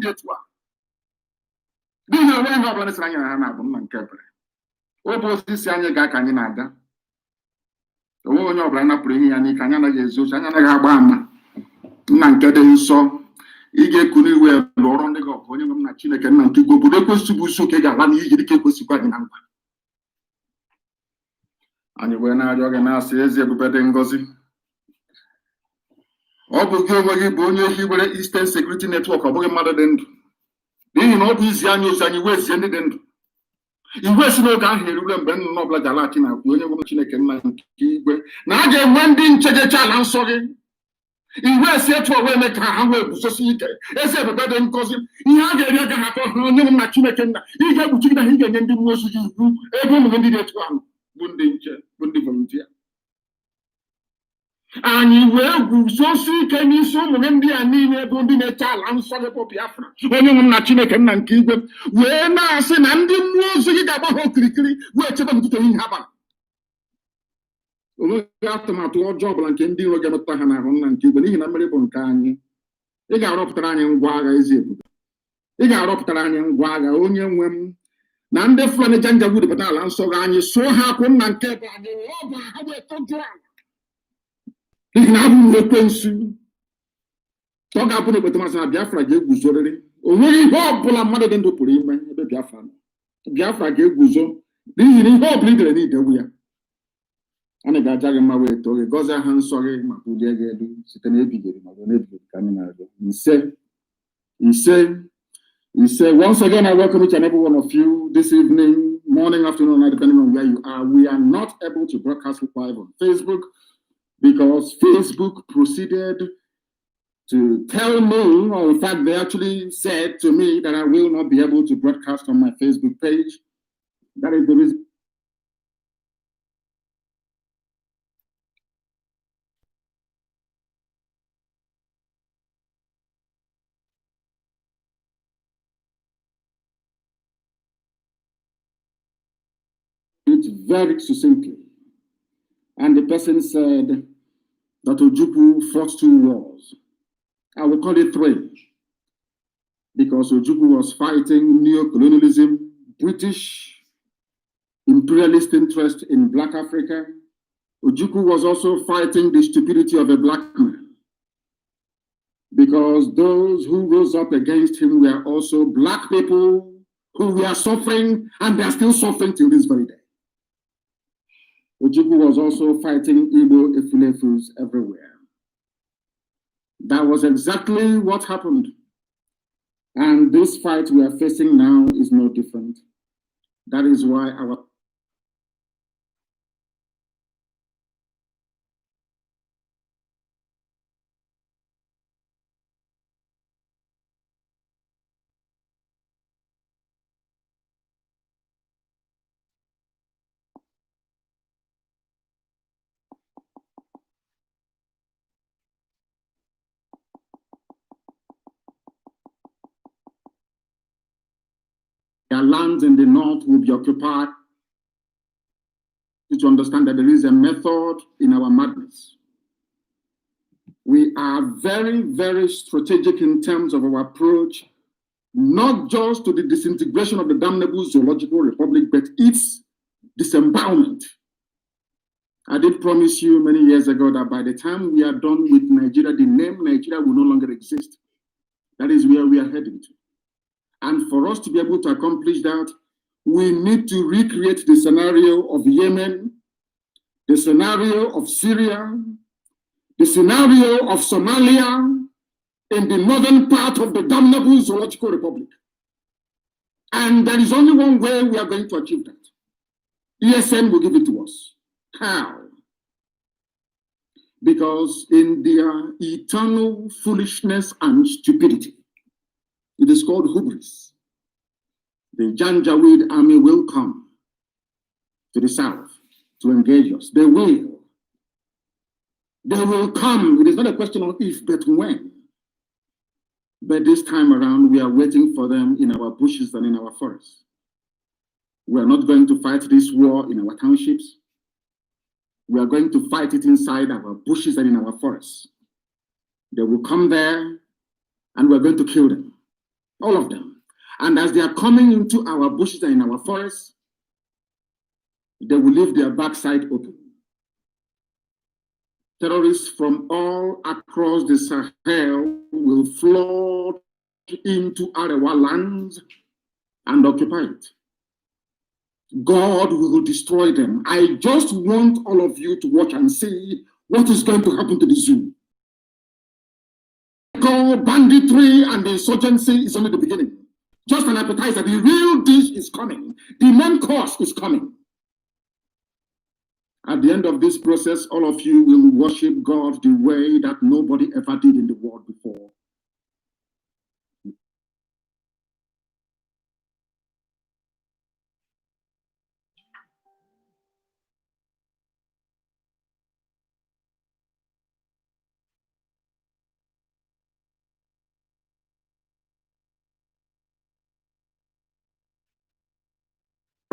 get one. Do you know when I'm going to say I'm what was this young guy can you naga? The woman of Rana Pring and he can get Zuzana Nankade so. Ige kuni we loron de go onye ngam na Chineke na nke go bude kwesibu so ke ga la ni yiri ke kwesikwa dị na nkwa. Anyị wee na-arịọ gị na-asị ezi ebube dị ngọzi. Ọ bụ gị onwe gị bụ onye hiwere Eastern Security Network, ọ bụghị mmadụ dị ndụ. N'ihi na ọ bụ izi anyị ozi anyị wezie ndị dị ndụ. Igwe si n'oge ahụ erule mgbe nnụnụ ọbụla ga-alaghachi na onye nwe Chineke nna nke igwe na a ga-enwe ndị nchejecha ala nsọ gị. Igwe si etu owe eme ka ha wee guzosi ike ezi ebube dị ngọzi ihe a ga-eri aga ha akọ ha onye nwe na Chineke nna ị ga-ekpuchi gị na ị ga-enye ndị mmụọ ozi gị iwu ebe ụmụ ndị dị etu ahụ bụ ndị nche bụ ndị volunteer. Anyị wee guzosi ike n'isi ụmụ ndị a niile bụ ndị na-eche ala nsọ gị bụ Biafra onye nwe na Chineke nna nke igwe wee na-asị na ndị mmụọ ozi gị ga-agba ha okirikiri wee chebe n'ụtụtụ ihe ha bara. Onweghị atụmatụ ọjọọ ọbụla nke ndị iro ga-emetụta ha n'ahụ nna nke igwe n'ihi na mmeri bụ nke anyị. Ị ga-arọpụtara anyị ngwa agha ezi ebube. Ị ga-arọpụtara anyị ngwa agha onye nwe m na ndị Fulani Janjaweed pụta ala nsọ gị anyị sụọ ha akwụ nna nke ebe anyị ọ bụ ha wee tọjụọ ala n'ihi na abụ m ekwensu ọ ga-abụ na ekpeta masị na Biafra ga-eguzorịrị. O nweghị ihe ọbụla mmadụ dị ndụ pụrụ ime ebe Biafra nọ. Biafra ga-eguzo n'ihi na ihe ọbụla idere n'idewu ya. Anyị ga-aja gị mma wee too gị gọzie aha nsọ gị ma bulie gị elu site na ebigiri ma na ebigiri ka anyị na-arịọ. Ise. Once again, I welcome each and every one of you this evening, morning, afternoon, night, depending on where you are. We are not able to broadcast live on Facebook because Facebook proceeded to tell me, or in fact, they actually said to me that I will not be able to broadcast on my Facebook page. That is the reason. It very succinctly. And the person said that Ojukwu fought 2 wars. I will call it 3. Because Ojukwu was fighting neo-colonialism, British imperialist interest in Black Africa. Ojukwu was also fighting the stupidity of a black man. Because those who rose up against him were also black people who were suffering, and they are still suffering till this very day. Ojukwu was also fighting Igbo Efulefus everywhere. That was exactly what happened. And this fight we are facing now is no different. That is why our their lands in the north will be occupied. To understand that there is a method in our madness. We are very, very strategic in terms of our approach, not just to the disintegration of the damnable zoological republic, but its disembowelment. I did promise you many years ago that by the time we are done with Nigeria, the name Nigeria will no longer exist. That is where we are heading to. And for us to be able to accomplish that, we need to recreate the scenario of Yemen, the scenario of Syria, the scenario of Somalia in the northern part of the damnable zoological republic. And there is only one way we are going to achieve that. ESN will give it to us. How? Because in their eternal foolishness and stupidity, it is called hubris. The Janjaweed army will come to the south to engage us. They will. They will come. It is not a question of if, but when. But this time around, we are waiting for them in our bushes and in our forests. We are not going to fight this war in our townships. We are going to fight it inside our bushes and in our forests. They will come there, and we are going to kill them. all of them. And as they are coming into our bushes and in our forests, they will leave their backside open. Terrorists from all across the Sahel will flood into Arewa lands and occupy it. God will destroy them. I just want all of you to watch and see what is going to happen to the zoo. Banditry and the insurgency is only the beginning. Just an appetizer. The real dish is coming. The main course is coming. At the end of this process, all of you will worship God the way that nobody ever did in the world before.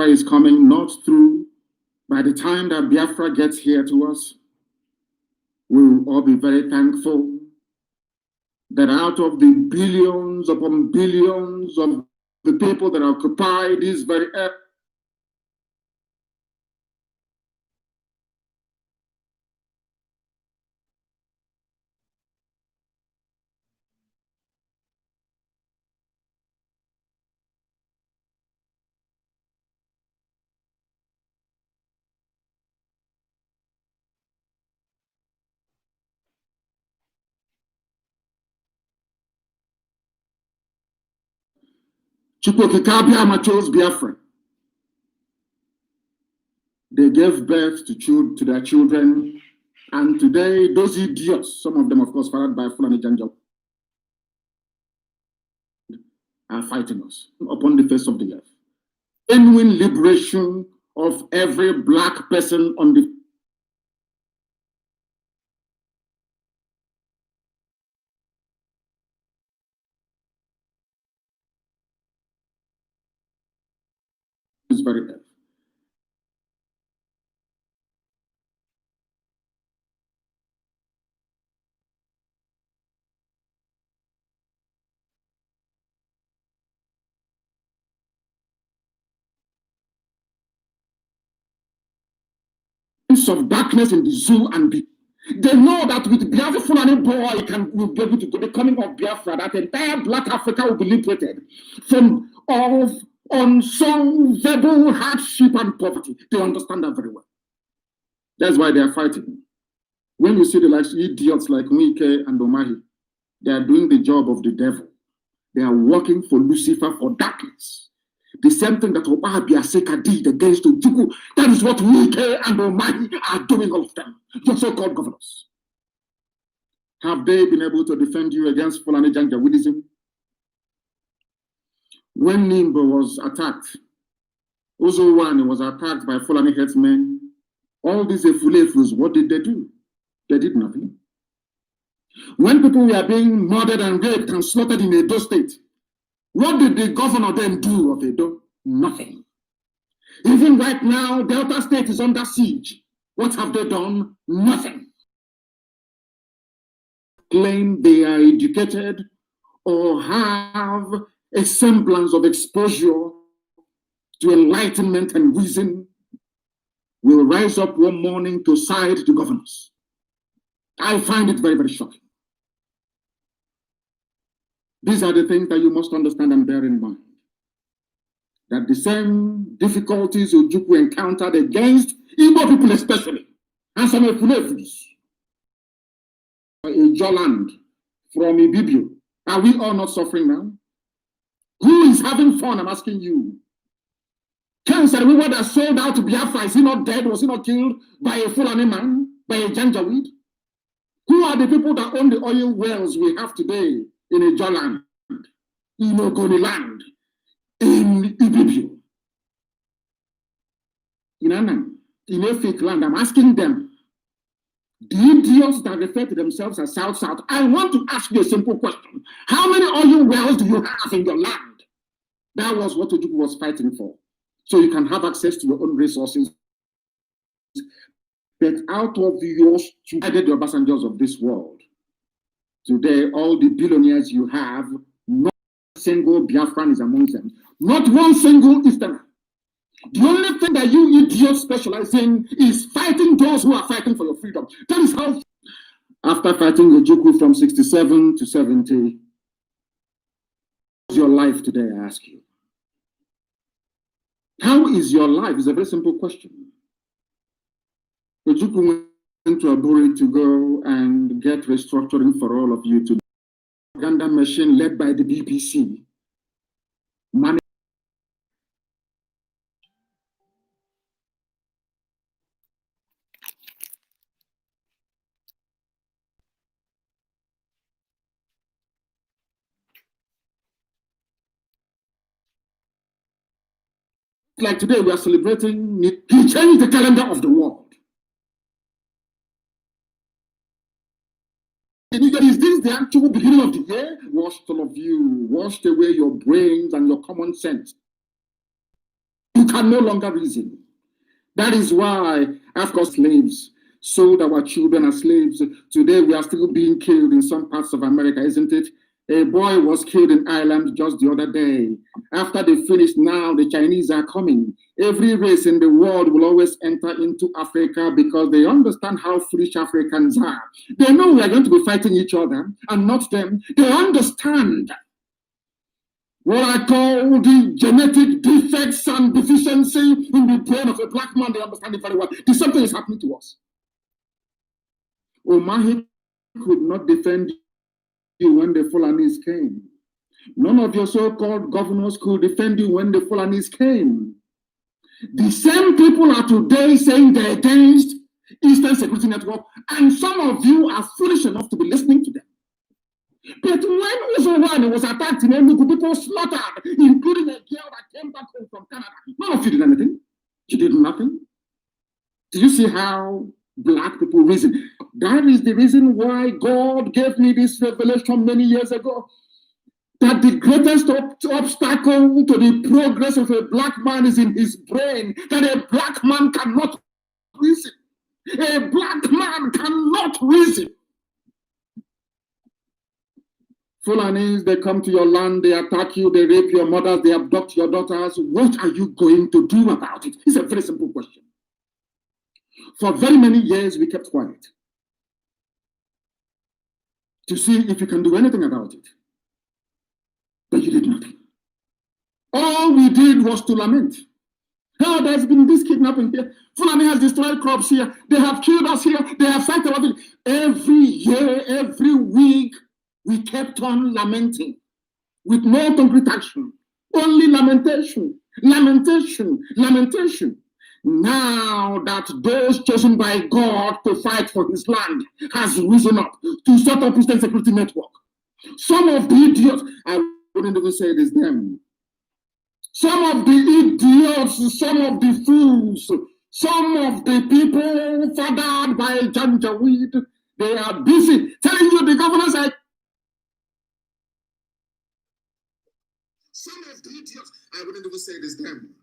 Is coming not through. By the time that Biafra gets here to us, we will all be very thankful that out of the billions upon billions of the people that occupy this very earth, Chukwokikabiama chose Biafra. They gave birth to their children, and today those idiots, some of them of course fathered by Fulani Janjaweed, are fighting us upon the face of the earth. Genuine liberation of every black person on the very earth. Of darkness in the zoo and they know that with Biafra Fulani boy will be able to go the coming of Biafra, that entire Black Africa will be liberated from all unsolvable hardship and poverty. They understand that very well. That's why they are fighting. When you see the like idiots like Wike and Omahi, they are doing the job of the devil. They are working for Lucifer, for darkness. The same thing that Obabiaseka did against Ojukwu, that is what Wike and Omahi are doing, all of them, your so-called governors. Have they been able to defend you against Fulani Janjaweedism? When Nimbo was attacked, Ozowane was attacked by Fulani headsmen, all these Efulefus, what did they do? They did nothing. When people were being murdered and raped and slaughtered in Edo State, what did the governor then do of Edo? Nothing. Even right now, Delta State is under siege. What have they done? Nothing. Claim they are educated or have a semblance of exposure to enlightenment and reason will rise up one morning to side the governors. I find it very, very shocking. These are the things that you must understand and bear in mind. That the same difficulties Ojukwu encountered against Igbo people especially, and some Efulefus, in Joland, from Ibibio, are we all not suffering now? Who is having fun? I'm asking you. Ken said, we were that sold out to Biafra. Is he not dead? Was he not killed by a Fulani man, by a Janjaweed? Who are the people that own the oil wells we have today in a Joland, in Ogoni land, in Ibibio, in Anam, in a fake land? I'm asking them, the idiots that refer to themselves as South, I want to ask you a simple question. How many oil wells do you have in your land? That was what Ojukwu was fighting for. So you can have access to your own resources. But out of yours, you added your passengers of this world. Today, all the billionaires you have, not single Biafran is among them. Not one single Easterner. The only thing that you idiots specialize in is fighting those who are fighting for your freedom. That is how, after fighting Ojukwu from 67 to 70, how's your life today, I ask you? How is your life? It's a very simple question. Ojukwu went to Aburi to go and get restructuring for all of you to propaganda machine led by the BBC. Like today, we are celebrating, he changed the calendar of the world. Is this the actual beginning of the year? Washed all of you, washed away your brains and your common sense. You can no longer reason. That is why, after slaves sold our children as slaves, today we are still being killed in some parts of America, isn't it? A boy was killed in Ireland just the other day. After they finished, now the Chinese are coming. Every race in the world will always enter into Africa because they understand how foolish Africans are. They know we are going to be fighting each other and not them. They understand what I call the genetic defects and deficiency in the brain of a black man. They understand it very well. Something is happening to us. Omahi could not defend you when the Fulanis came. None of your so-called governors could defend you when the Fulanis came. The same people are today saying they're against Eastern Security Network, and some of you are foolish enough to be listening to them. But when Uzowani was attacked in Enugu, people slaughtered, including a girl that came back home from Canada. None of you did anything. You did nothing. Do you see how black people reason? That is the reason why God gave me this revelation many years ago, that the greatest obstacle to the progress of a black man is in his brain, that a black man cannot reason. A black man cannot reason. Fulanis, they come to your land, they attack you, they rape your mothers, they abduct your daughters. What are you going to do about it? It's a very simple question. For very many years, we kept quiet to see if you can do anything about it. But you did nothing. All we did was to lament. Oh, there's been this kidnapping here. Fulani has destroyed crops here. They have killed us here. They have sacked our village. Every year, every week, we kept on lamenting with no concrete action. Only lamentation, lamentation, lamentation. Now that those chosen by God to fight for his land has risen up to set up Eastern Security Network. Some of the idiots, I wouldn't even say it is them. Some of the idiots, some of the fools, some of the people fathered by Janjaweed, they are busy telling you the governors are. Some of the idiots, I wouldn't even say it is them.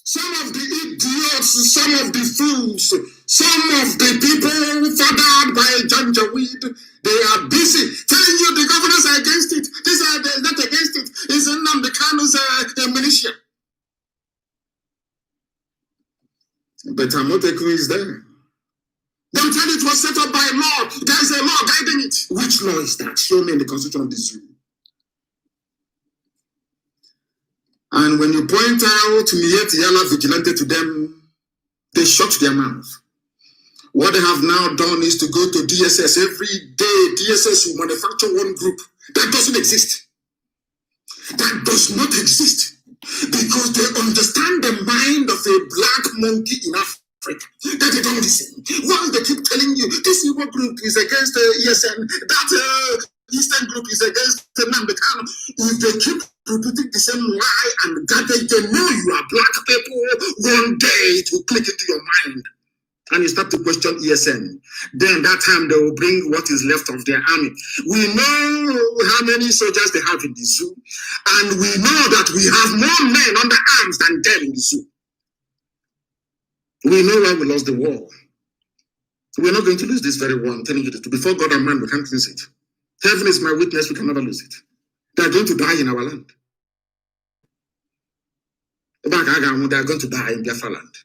Some of the idiots, some of the fools, some of the people fathered by Janjaweed, they are busy telling you the governors are against it. They're not against it. It's Nnamdi Kanu's militia. But Amoteku is there. Don't tell it was set up by law. There is a law guiding it. Which law is that? Show me in the constitution of the zoo. And when you point out Miet Yala vigilante to them, they shut their mouth. What they have now done is to go to DSS every day. DSS will manufacture one group that doesn't exist. That does not exist. Because they understand the mind of a black monkey in Africa. That they don't listen. While they keep telling you, this Igbo group is against the ESN, that Eastern group is against the Nnamdi Kanu. If they keep repeating the same lie and that they know you are black people, one day it will click into your mind and you start to question ESN. Then that time they will bring what is left of their army. We know how many soldiers they have in the zoo, and we know that we have more men under arms than them in the zoo. We know why we lost the war. We're not going to lose this very war. I'm telling you this. Before God and man, we can't lose it. Heaven is my witness, we can never lose it. They are going to die in our land. They are going to die in Biafra land.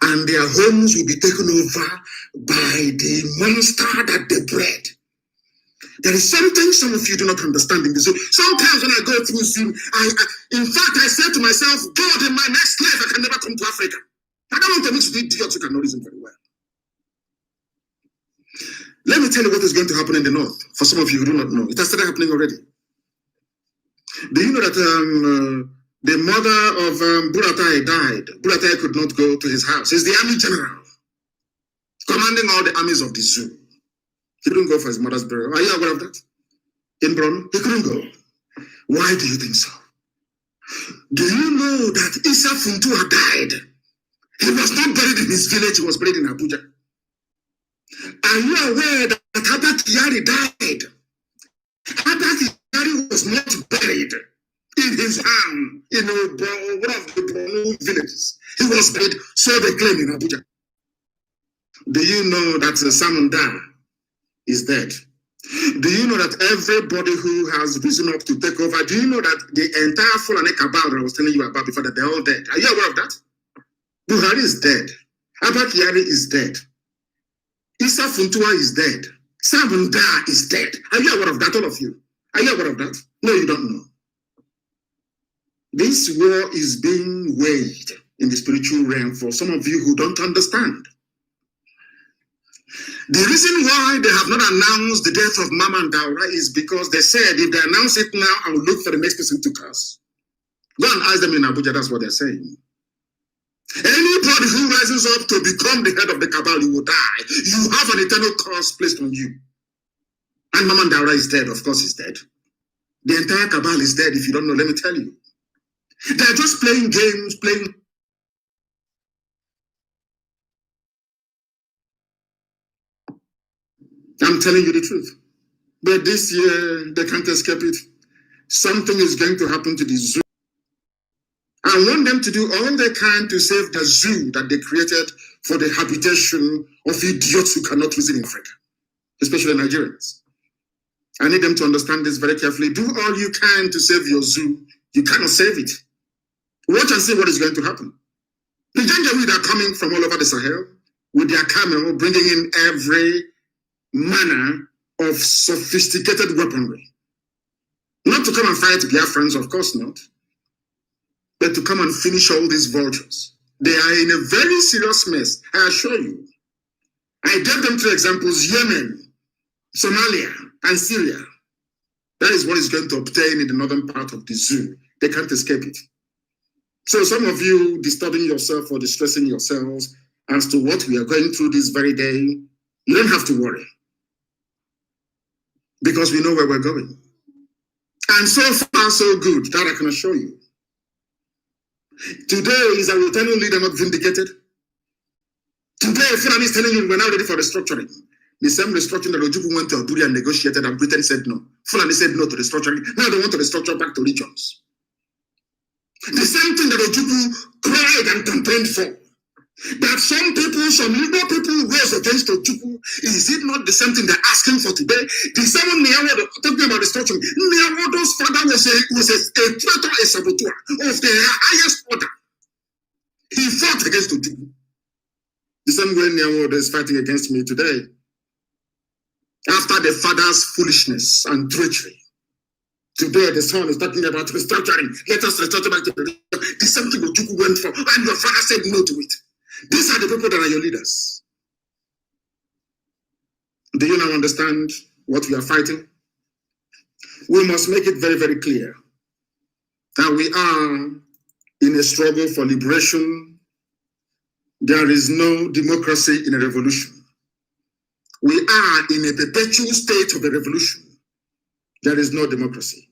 And their homes will be taken over by the monster that they bred. There is something some of you do not understand in this. Sometimes when I go through Zoom, in fact, I say to myself, God, in my next life, I can never come to Africa. I don't want to mix with idiots who cannot reason very well. Let me tell you what is going to happen in the north. For some of you who do not know, it has started happening already. Do you know that the mother of Buratai died? Buratai could not go to his house. He's the army general, commanding all the armies of the zoo. He couldn't go for his mother's burial. Are you aware of that? In Bruno, he couldn't go. Why do you think so? Do you know that Isa Funtua died? He was not buried in his village, he was buried in Abuja. Are you aware that Abba Kyari died? Abba Kyari was not buried in his home in one of the Borno villages. He was buried, so they claim in Abuja. Do you know that Salmon Da is dead? Do you know that everybody who has risen up to take over, do you know that the entire Fulani cabal that I was telling you about before, that they're all dead? Are you aware of that? Buhari is dead. Abba Kyari is dead. Issa Funtua is dead. Salmon Da is dead. Are you aware of that, all of you? Are you aware of that? No, you don't know. This war is being waged in the spiritual realm for some of you who don't understand. The reason why they have not announced the death of Mama and Daura is because they said if they announce it now, I will look for the next person to curse. Go and ask them in Abuja, that's what they're saying. Anybody who rises up to become the head of the cabal, you will die. You have an eternal curse placed on you. And Mama and Daura is dead, of course he's dead. The entire cabal is dead. If you don't know, let me tell you. They're just playing games, playing. I'm telling you the truth. But this year, they can't escape it. Something is going to happen to the zoo. I want them to do all they can to save the zoo that they created for the habitation of idiots who cannot reason in Africa, especially Nigerians. I need them to understand this very carefully. Do all you can to save your zoo. You cannot save it. Watch and see what is going to happen. The Janjaweed are coming from all over the Sahel with their camel, bringing in every manner of sophisticated weaponry. Not to come and fight Biafrans, of course not, but to come and finish all these vultures. They are in a very serious mess, I assure you. I gave them 3 examples: Yemen, Somalia, and Syria. That is what is going to obtain in the northern part of the zoo. They can't escape it. So some of you disturbing yourself or distressing yourselves as to what we are going through this very day, you don't have to worry, because we know where we're going. And so far, so good, that I can assure you. Today is our eternal leader not vindicated. Today, Fulani is telling you we're now ready for restructuring. The same restructuring that Ojukwu went to Abuja and negotiated, and Britain said no. Fulani said no to restructuring. Now they want to restructure back to regions. The same thing that Ojukwu cried and campaigned for. That some people, some Igbo people rose against Ojukwu, is it not the same thing they're asking for today? The same Nyawodo, talking about restructuring, Nyawodo's father was a traitor, a saboteur of the highest order. He fought against Ojukwu. The same way Nyawodo is fighting against me today. After the father's foolishness and treachery. Today, the son is talking about restructuring. Let us restructure back to the same thing Ojukwu went for, and your father said no to it. These are the people that are your leaders. Do you now understand what we are fighting? We must make it very, very clear that we are in a struggle for liberation. There is no democracy in a revolution. We are in a perpetual state of a revolution. There is no democracy.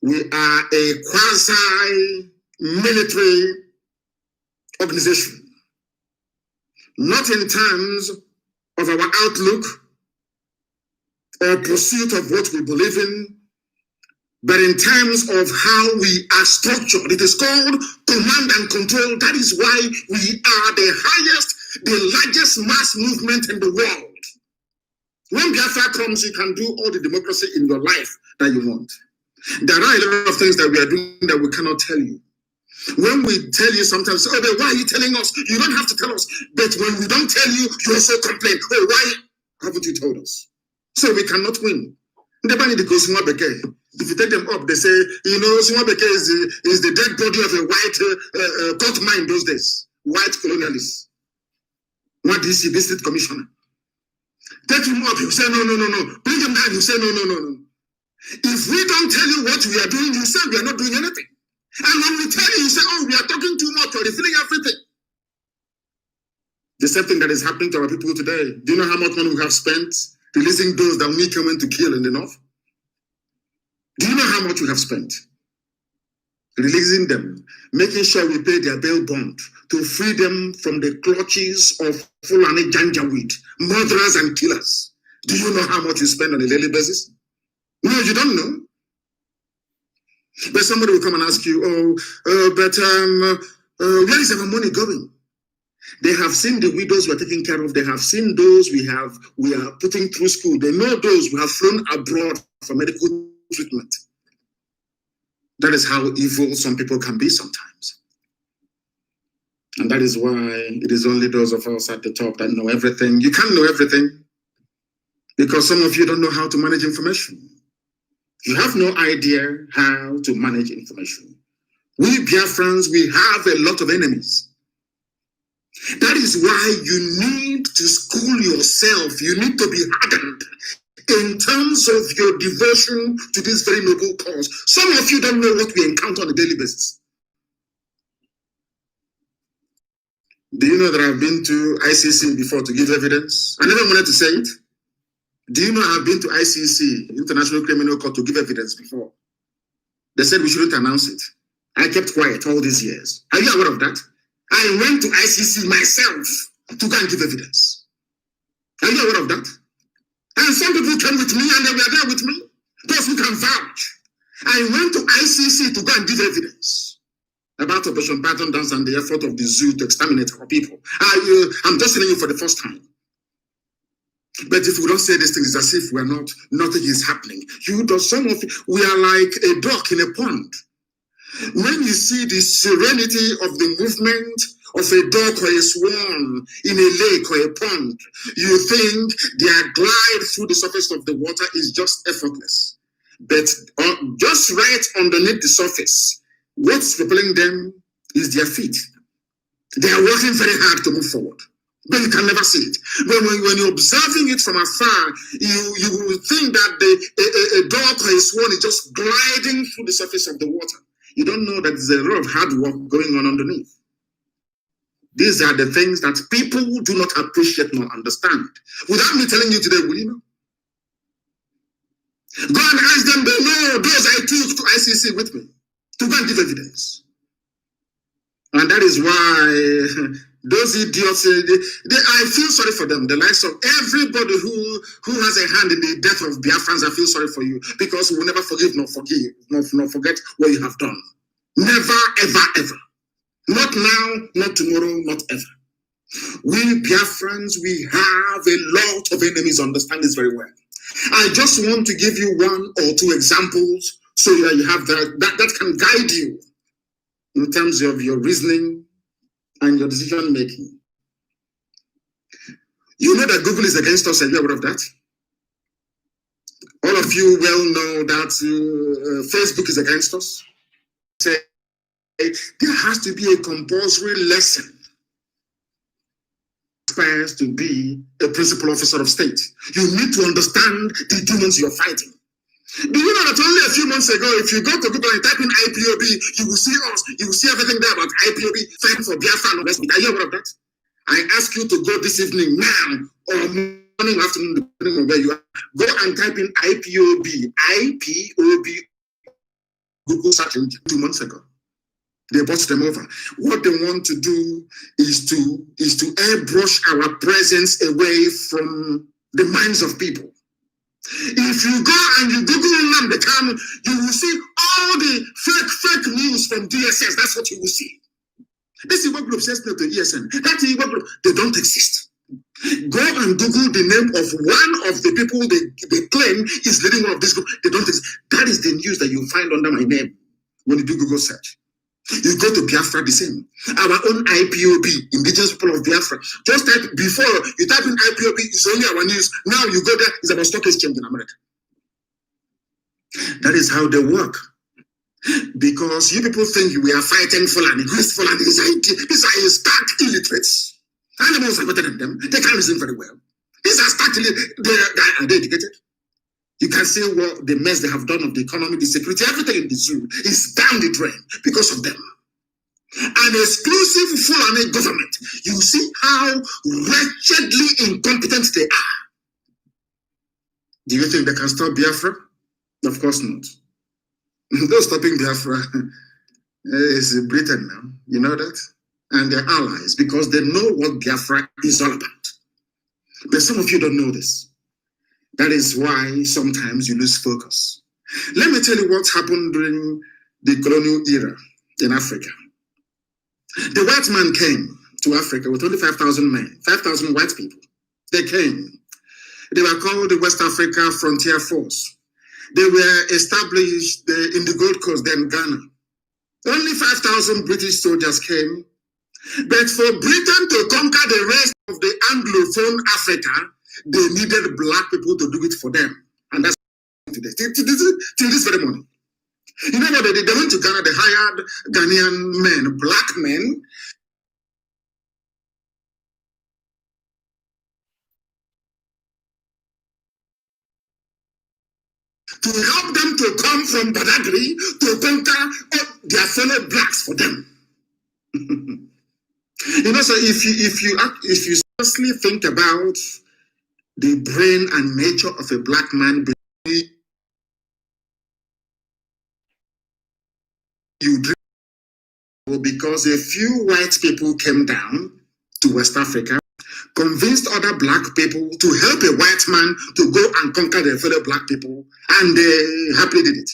We are a quasi-military organization, not in terms of our outlook or pursuit of what we believe in, but in terms of how we are structured. It is called command and control. That is why we are the highest, the largest mass movement in the world. When Biafra comes, you can do all the democracy in your life that you want. There are a lot of things that we are doing that we cannot tell you. When we tell you sometimes, oh, but why are you telling us? You don't have to tell us. But when we don't tell you, you also complain. Oh, why haven't you told us? So we cannot win. If you take them up, they say, you know, Simwabeke is the dead body of a white court mine those days. White colonialists. What do you see? District commissioner. Take him up, you say, no. Bring him down, you say, no. If we don't tell you what we are doing, you say we are not doing anything. And when we tell you, you say, oh, we are talking too much, or revealing everything. The same thing that is happening to our people today. Do you know how much money we have spent releasing those that we came in to kill in the north? Do you know how much we have spent? Releasing them, making sure we pay their bail bond to free them from the clutches of Fulani Janjaweed, murderers and killers. Do you know how much you spend on a daily basis? No, you don't know. But somebody will come and ask you, where is our money going? They have seen the widows we are taking care of. They have seen those we are putting through school. They know those who have flown abroad for medical treatment. That is how evil some people can be sometimes. And that is why it is only those of us at the top that know everything. You can't know everything because some of you don't know how to manage information. You have no idea how to manage information. We Biafrans, we have a lot of enemies. That is why you need to school yourself. You need to be hardened in terms of your devotion to this very noble cause. Some of you don't know what we encounter on a daily basis. Do you know that I've been to ICC before to give evidence? I never wanted to say it. Do you know I've been to ICC, International Criminal Court, to give evidence before? They said we shouldn't announce it. I kept quiet all these years. Are you aware of that? I went to ICC myself to go and give evidence. Are you aware of that? And some people came with me and they were there with me. Those who can vouch. I went to ICC to go and give evidence about Operation Pattern Dance and the effort of the zoo to exterminate our people. I'm just telling you for the first time. But if we don't say these things, it's as if we're not, nothing is happening. We are like a duck in a pond. When you see the serenity of the movement of a duck or a swan in a lake or a pond, you think their glide through the surface of the water is just effortless. But just right underneath the surface, what's propelling them is their feet. They are working very hard to move forward. But you can never see it. But when you're observing it from afar, you will think that a duck or a swan is just gliding through the surface of the water. You don't know that there's a lot of hard work going on underneath. These are the things that people do not appreciate nor understand. Without me telling you today, will you know? Go and ask them, they know those I took to ICC with me to go and give evidence. And that is why those idiots, I feel sorry for them. The likes of everybody who has a hand in the death of Biafrans, I feel sorry for you because we will never forgive nor forget what you have done. Never, ever, ever. Not now, not tomorrow, not ever. We Biafrans, we have a lot of enemies, understand this very well. I just want to give you one or two examples so that you have that can guide you in terms of your reasoning and your decision making. You know that Google is against us, are you aware of that? All of you well know that Facebook is against us. Say, there has to be a compulsory lesson aspires to be a principal officer of state. You need to understand the demons you're fighting. Do you know that only a few months ago, if you go to Google and type in IPOB, you will see us, you will see everything there about IPOB fighting for Biafra and West. Are you aware of that? I ask you to go this evening now or morning, afternoon, depending on where you are. Go and type in IPOB. IPOB. Google search engine 2 months ago. They bought them over. What they want to do is to airbrush our presence away from the minds of people. If you go and you Google Nnamdi Kanu, you will see all the fake news from DSS. That's what you will see. This Igbo group says no to ESN. That Igbo group, they don't exist. Go and Google the name of one of the people they claim is leading one of this group. They don't. That is the news that you find under my name when you do Google search. You go to Biafra, the same. Our own IPOB, Indigenous People of Biafra. Just type before you type in IPOB, it's only our news. Now you go there, it's about stock exchange in America. That is how they work. Because you people think we are fighting Fulani. Who is Fulani? These are stark illiterates. Animals are better than them. They can't listen very well. These are stark illiterates. Are they educated? You can see what the mess they have done of the economy, the security, everything in the zoo is down the drain because of them. An exclusive Fulani government. You see how wretchedly incompetent they are. Do you think they can stop Biafra? Of course not. Those stopping Biafra is Britain now. You know that? And their allies, because they know what Biafra is all about. But some of you don't know this. That is why sometimes you lose focus. Let me tell you what happened during the colonial era in Africa. The white man came to Africa with only 5,000 men, 5,000 white people. They came. They were called the West Africa Frontier Force. They were established in the Gold Coast, then Ghana. Only 5,000 British soldiers came. But for Britain to conquer the rest of the Anglophone Africa, they needed black people to do it for them. And that's today. Till this very morning. You know what they did? They went to Ghana, they hired Ghanaian men, black men. To help them to come from Badagry to conquer their fellow blacks for them. You know, so if you seriously think about the brain and nature of a black man, you dream because a few white people came down to West Africa, convinced other black people to help a white man to go and conquer their fellow black people, and they happily did it.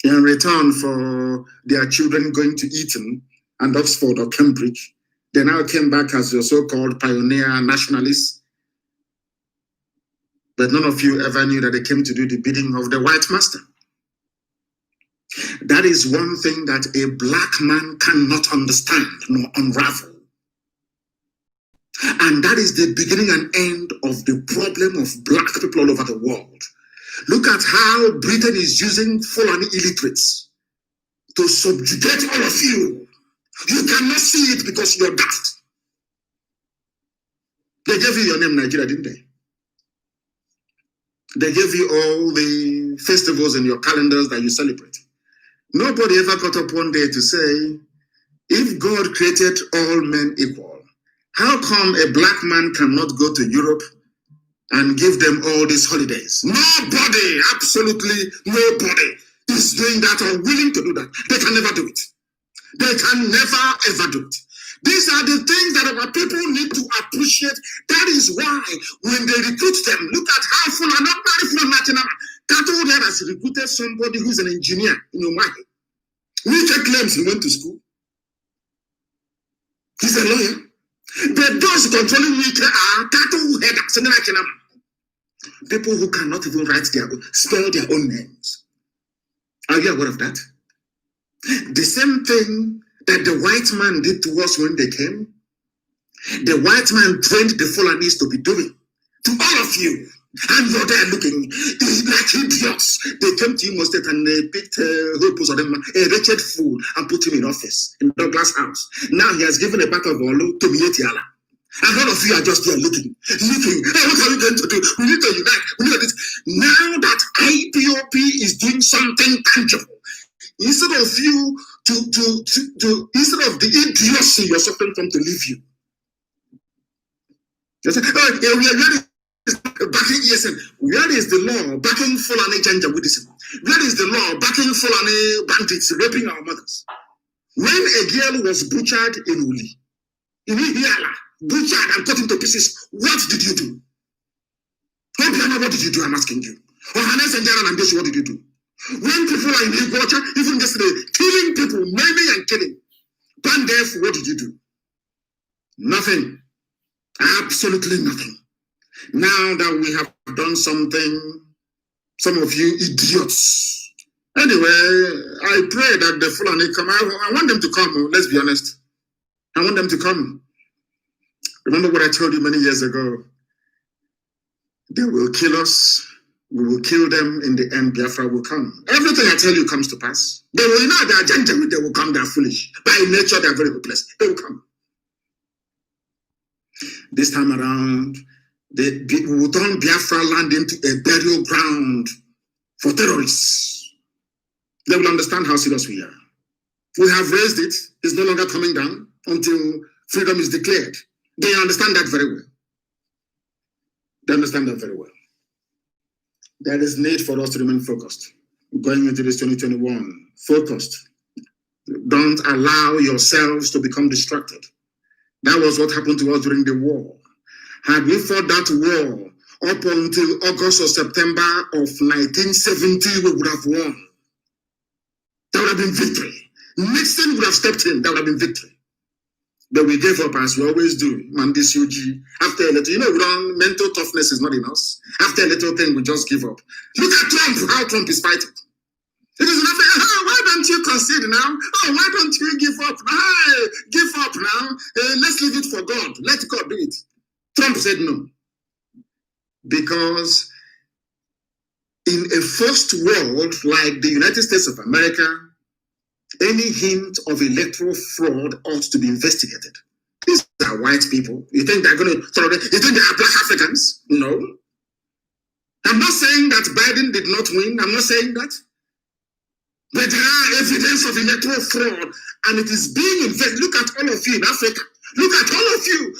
In return for their children going to Eton and Oxford or Cambridge, they now came back as your so-called pioneer nationalists. But none of you ever knew that they came to do the bidding of the white master. That is one thing that a black man cannot understand nor unravel. And that is the beginning and end of the problem of black people all over the world. Look at how Britain is using Fulani illiterates to subjugate all of you. You cannot see it because you're daft. They gave you your name, Nigeria, didn't they? They gave you all the festivals in your calendars that you celebrate. Nobody ever got up one day to say, if God created all men equal, how come a black man cannot go to Europe and give them all these holidays? Nobody, absolutely nobody is doing that or willing to do that. They can never do it. They can never ever do it. These are the things that our people need to appreciate. That is why when they recruit them, look at how Kanu has recruited somebody who's an engineer in Omahi. Which claims he went to school. He's a lawyer. But those controlling Wike are cattle headers. People who cannot even spell their own names. Are you aware of that? The same thing that the white man did to us when they came, the white man trained the Fulanis to be doing to all of you. And you're there looking like idiots. They came to Imo State and they picked a wretched fool and put him in office in Douglas House. Now he has given a back of Olu to Mietiala. And all of you are just there looking. Hey, what are we going to do? We need to unite. We need to do this. Now that IPOP is doing something tangible, instead of you instead of the idiocy you're suffering from to leave you. You say, backing ESN. Where is the law backing Fulani Janjaweedism? Where is the law backing Fulani bandits raping our mothers? When a girl was butchered in Uli, in Ihiala, butchered and cut into pieces, what did you do? What did you do? I'm asking you. Or Hanes and Jaran and Deshi, what did you do? When people are in Igbocha, even yesterday, killing people, maiming and killing, Pandef, what did you do? Nothing. Absolutely nothing. Now that we have done something, some of you idiots. Anyway, I pray that the Fulani come. I want them to come, let's be honest. I want them to come. Remember what I told you many years ago? They will kill us. We will kill them. In the end, Biafra will come. Everything I tell you comes to pass. They will know their agenda. They will come. They're foolish. By nature, they're very hopeless. They will come. This time around, we will turn Biafra land into a burial ground for terrorists. They will understand how serious we are. We have raised it. It's no longer coming down until freedom is declared. They understand that very well. They understand that very well. There is need for us to remain focused. Going into this 2021, focused. Don't allow yourselves to become distracted. That was what happened to us during the war. Had we fought that war up until August or September of 1970, we would have won. That would have been victory. Nixon would have stepped in. That would have been victory. But we gave up as we always do. Mandis Yuji. After a little, mental toughness is not in us. After a little thing, we just give up. Look at Trump, how Trump is fighting. It is nothing. Oh, why don't you concede now? Oh, why don't you give up? Hey, give up now. Let's leave it for God. Let God do it. Trump said no. Because in a first world like the United States of America, any hint of electoral fraud ought to be investigated. These are white people. You think they're going to throw them? You think they are black Africans? No. I'm not saying that Biden did not win. I'm not saying that. But there are evidence of electoral fraud, and it is being investigated. Look at all of you in Africa. Look at all of you.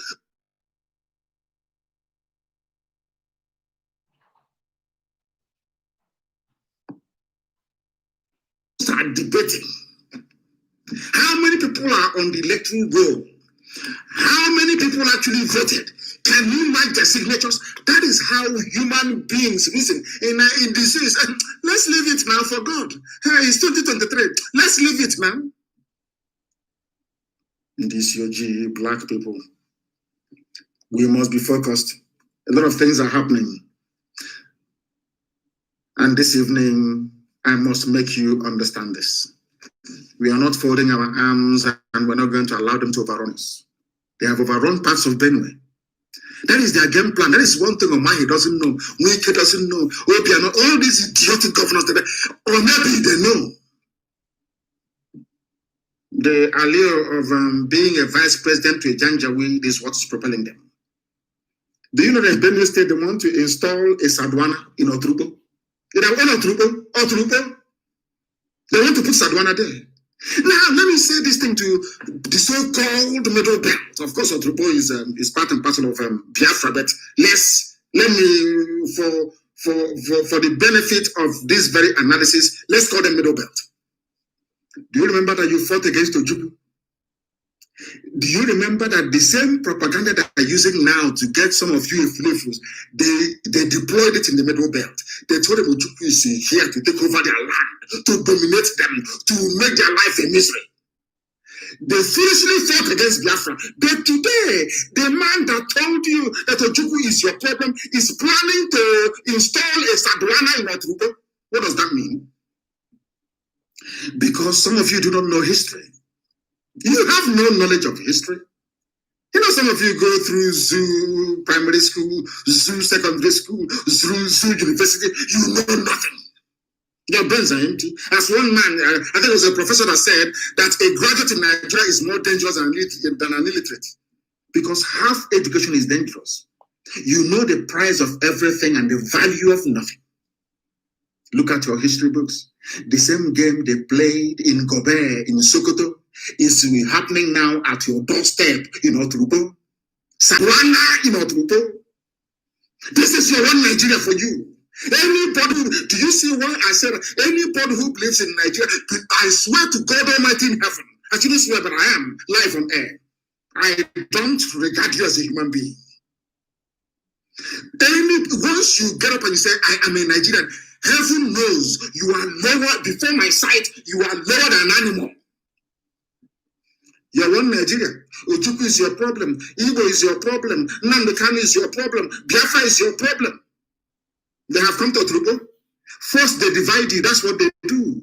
Start debating. How many people are on the electoral roll? How many people actually voted? Can you mark their signatures? That is how human beings reason. In disease, let's leave it now for God. Hey, it's 2023. Let's leave it now. In this UG, black people, we must be focused. A lot of things are happening. And this evening, I must make you understand this. We are not folding our arms, and we're not going to allow them to overrun us. They have overrun parts of Benue. That is their game plan. That is one thing Omahi doesn't know. Wike doesn't know. Obiano, all these idiotic governors, or maybe they know. The allure of being a vice president to a Janjaweed is what's propelling them. Do you know that in Benue State they want to install a Sadwana in Otrubo? They want to put Sadwana there. Now, let me say this thing to the so-called middle belt. Of course, Otrubo is part and parcel of Biafra, but let me, for the benefit of this very analysis, let's call them middle belt. Do you remember that you fought against Ojukwu? Do you remember that the same propaganda that they're using now to get some of you influenced, they deployed it in the middle belt? They told them Ojukwu is here to take over their land, to dominate them, to make their life a misery. They foolishly fought against Biafra. But today, the man that told you that Ojukwu is your problem is planning to install a Sadwana in Otrubo. What does that mean? Because some of you do not know history. You have no knowledge of history. You know, some of you go through Zoo primary school, Zoo secondary school, Zoo university. You know nothing. Your brains are empty. As one man, I think it was a professor that said that a graduate in Nigeria is more dangerous than an illiterate. Because half education is dangerous. You know the price of everything and the value of nothing. Look at your history books. The same game they played in Gobe, in Sokoto, is happening now at your doorstep in Otrubo. Sadwana in Otrubo. This is your one Nigeria for you. Anybody, do you see why I said anybody who believes in Nigeria, I swear to God Almighty in heaven, I shouldn't swear, but I am live on air. I don't regard you as a human being. Once you get up and you say, I am a Nigerian, heaven knows you are lower, before my sight, you are lower than an animal. You're one Nigeria. Ojukwu is your problem. Igbo is your problem. Nnamdi Kanu is your problem. Biafra is your problem. They have come to Oturubo. First, they divide you. That's what they do.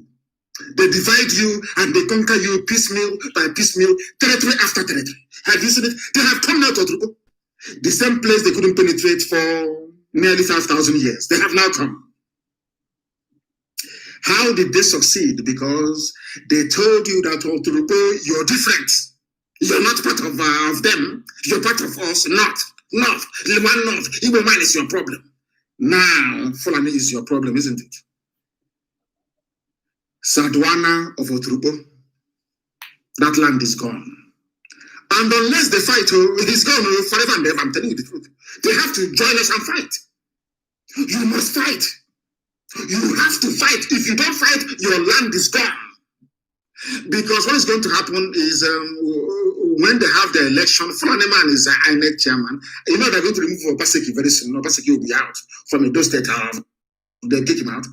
They divide you and they conquer you piecemeal by piecemeal, territory after territory. Have you seen it? They have come now to Oturubo. The same place they couldn't penetrate for nearly 5,000 years. They have now come. How did they succeed? Because they told you that Oturubo, you're different. You're not part of them. You're part of us. North. One North. Igbo man is your problem. Now, Fulani is your problem, isn't it? Sadwana of Oturubo, that land is gone. And unless they fight, it is gone forever and ever. I'm telling you the truth. They have to join us and fight. You must fight. You have to fight. If you don't fight, your land is gone. Because what is going to happen is when they have the election, Fulani man is the INEC chairman. You know they're going to remove Obaseki very soon. Obaseki will be out from Edo State. They kick him out.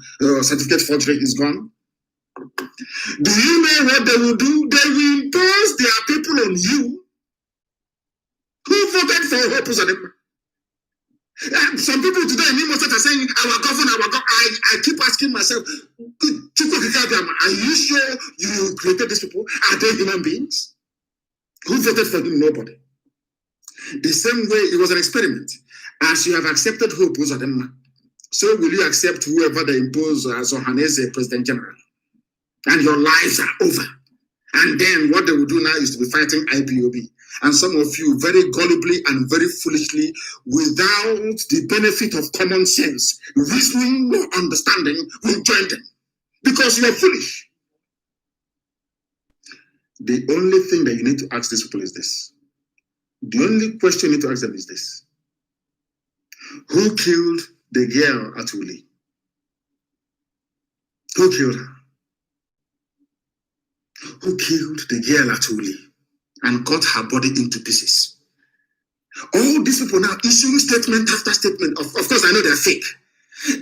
Certificate forgery is gone. Do you know what they will do? They will impose their people on you. Who voted for Hope Uzodimma? Some people today in Imo State are saying, our governor, I keep asking myself, are you sure you created these people? Are they human beings? Who voted for him? Nobody. The same way, it was an experiment. As you have accepted Hope Uzodimma, so will you accept whoever they impose as Ohaneze President General? And your lives are over. And then what they will do now is to be fighting IPOB. And some of you very gullibly and very foolishly, without the benefit of common sense, reasoning or understanding, will join them. Because you are foolish. The only thing that you need to ask these people is this. The only question you need to ask them is this. Who killed the girl at Uli? Who killed her? Who killed the girl at Uli and cut her body into pieces? All these people now issuing statement after statement. Of course, I know they're fake.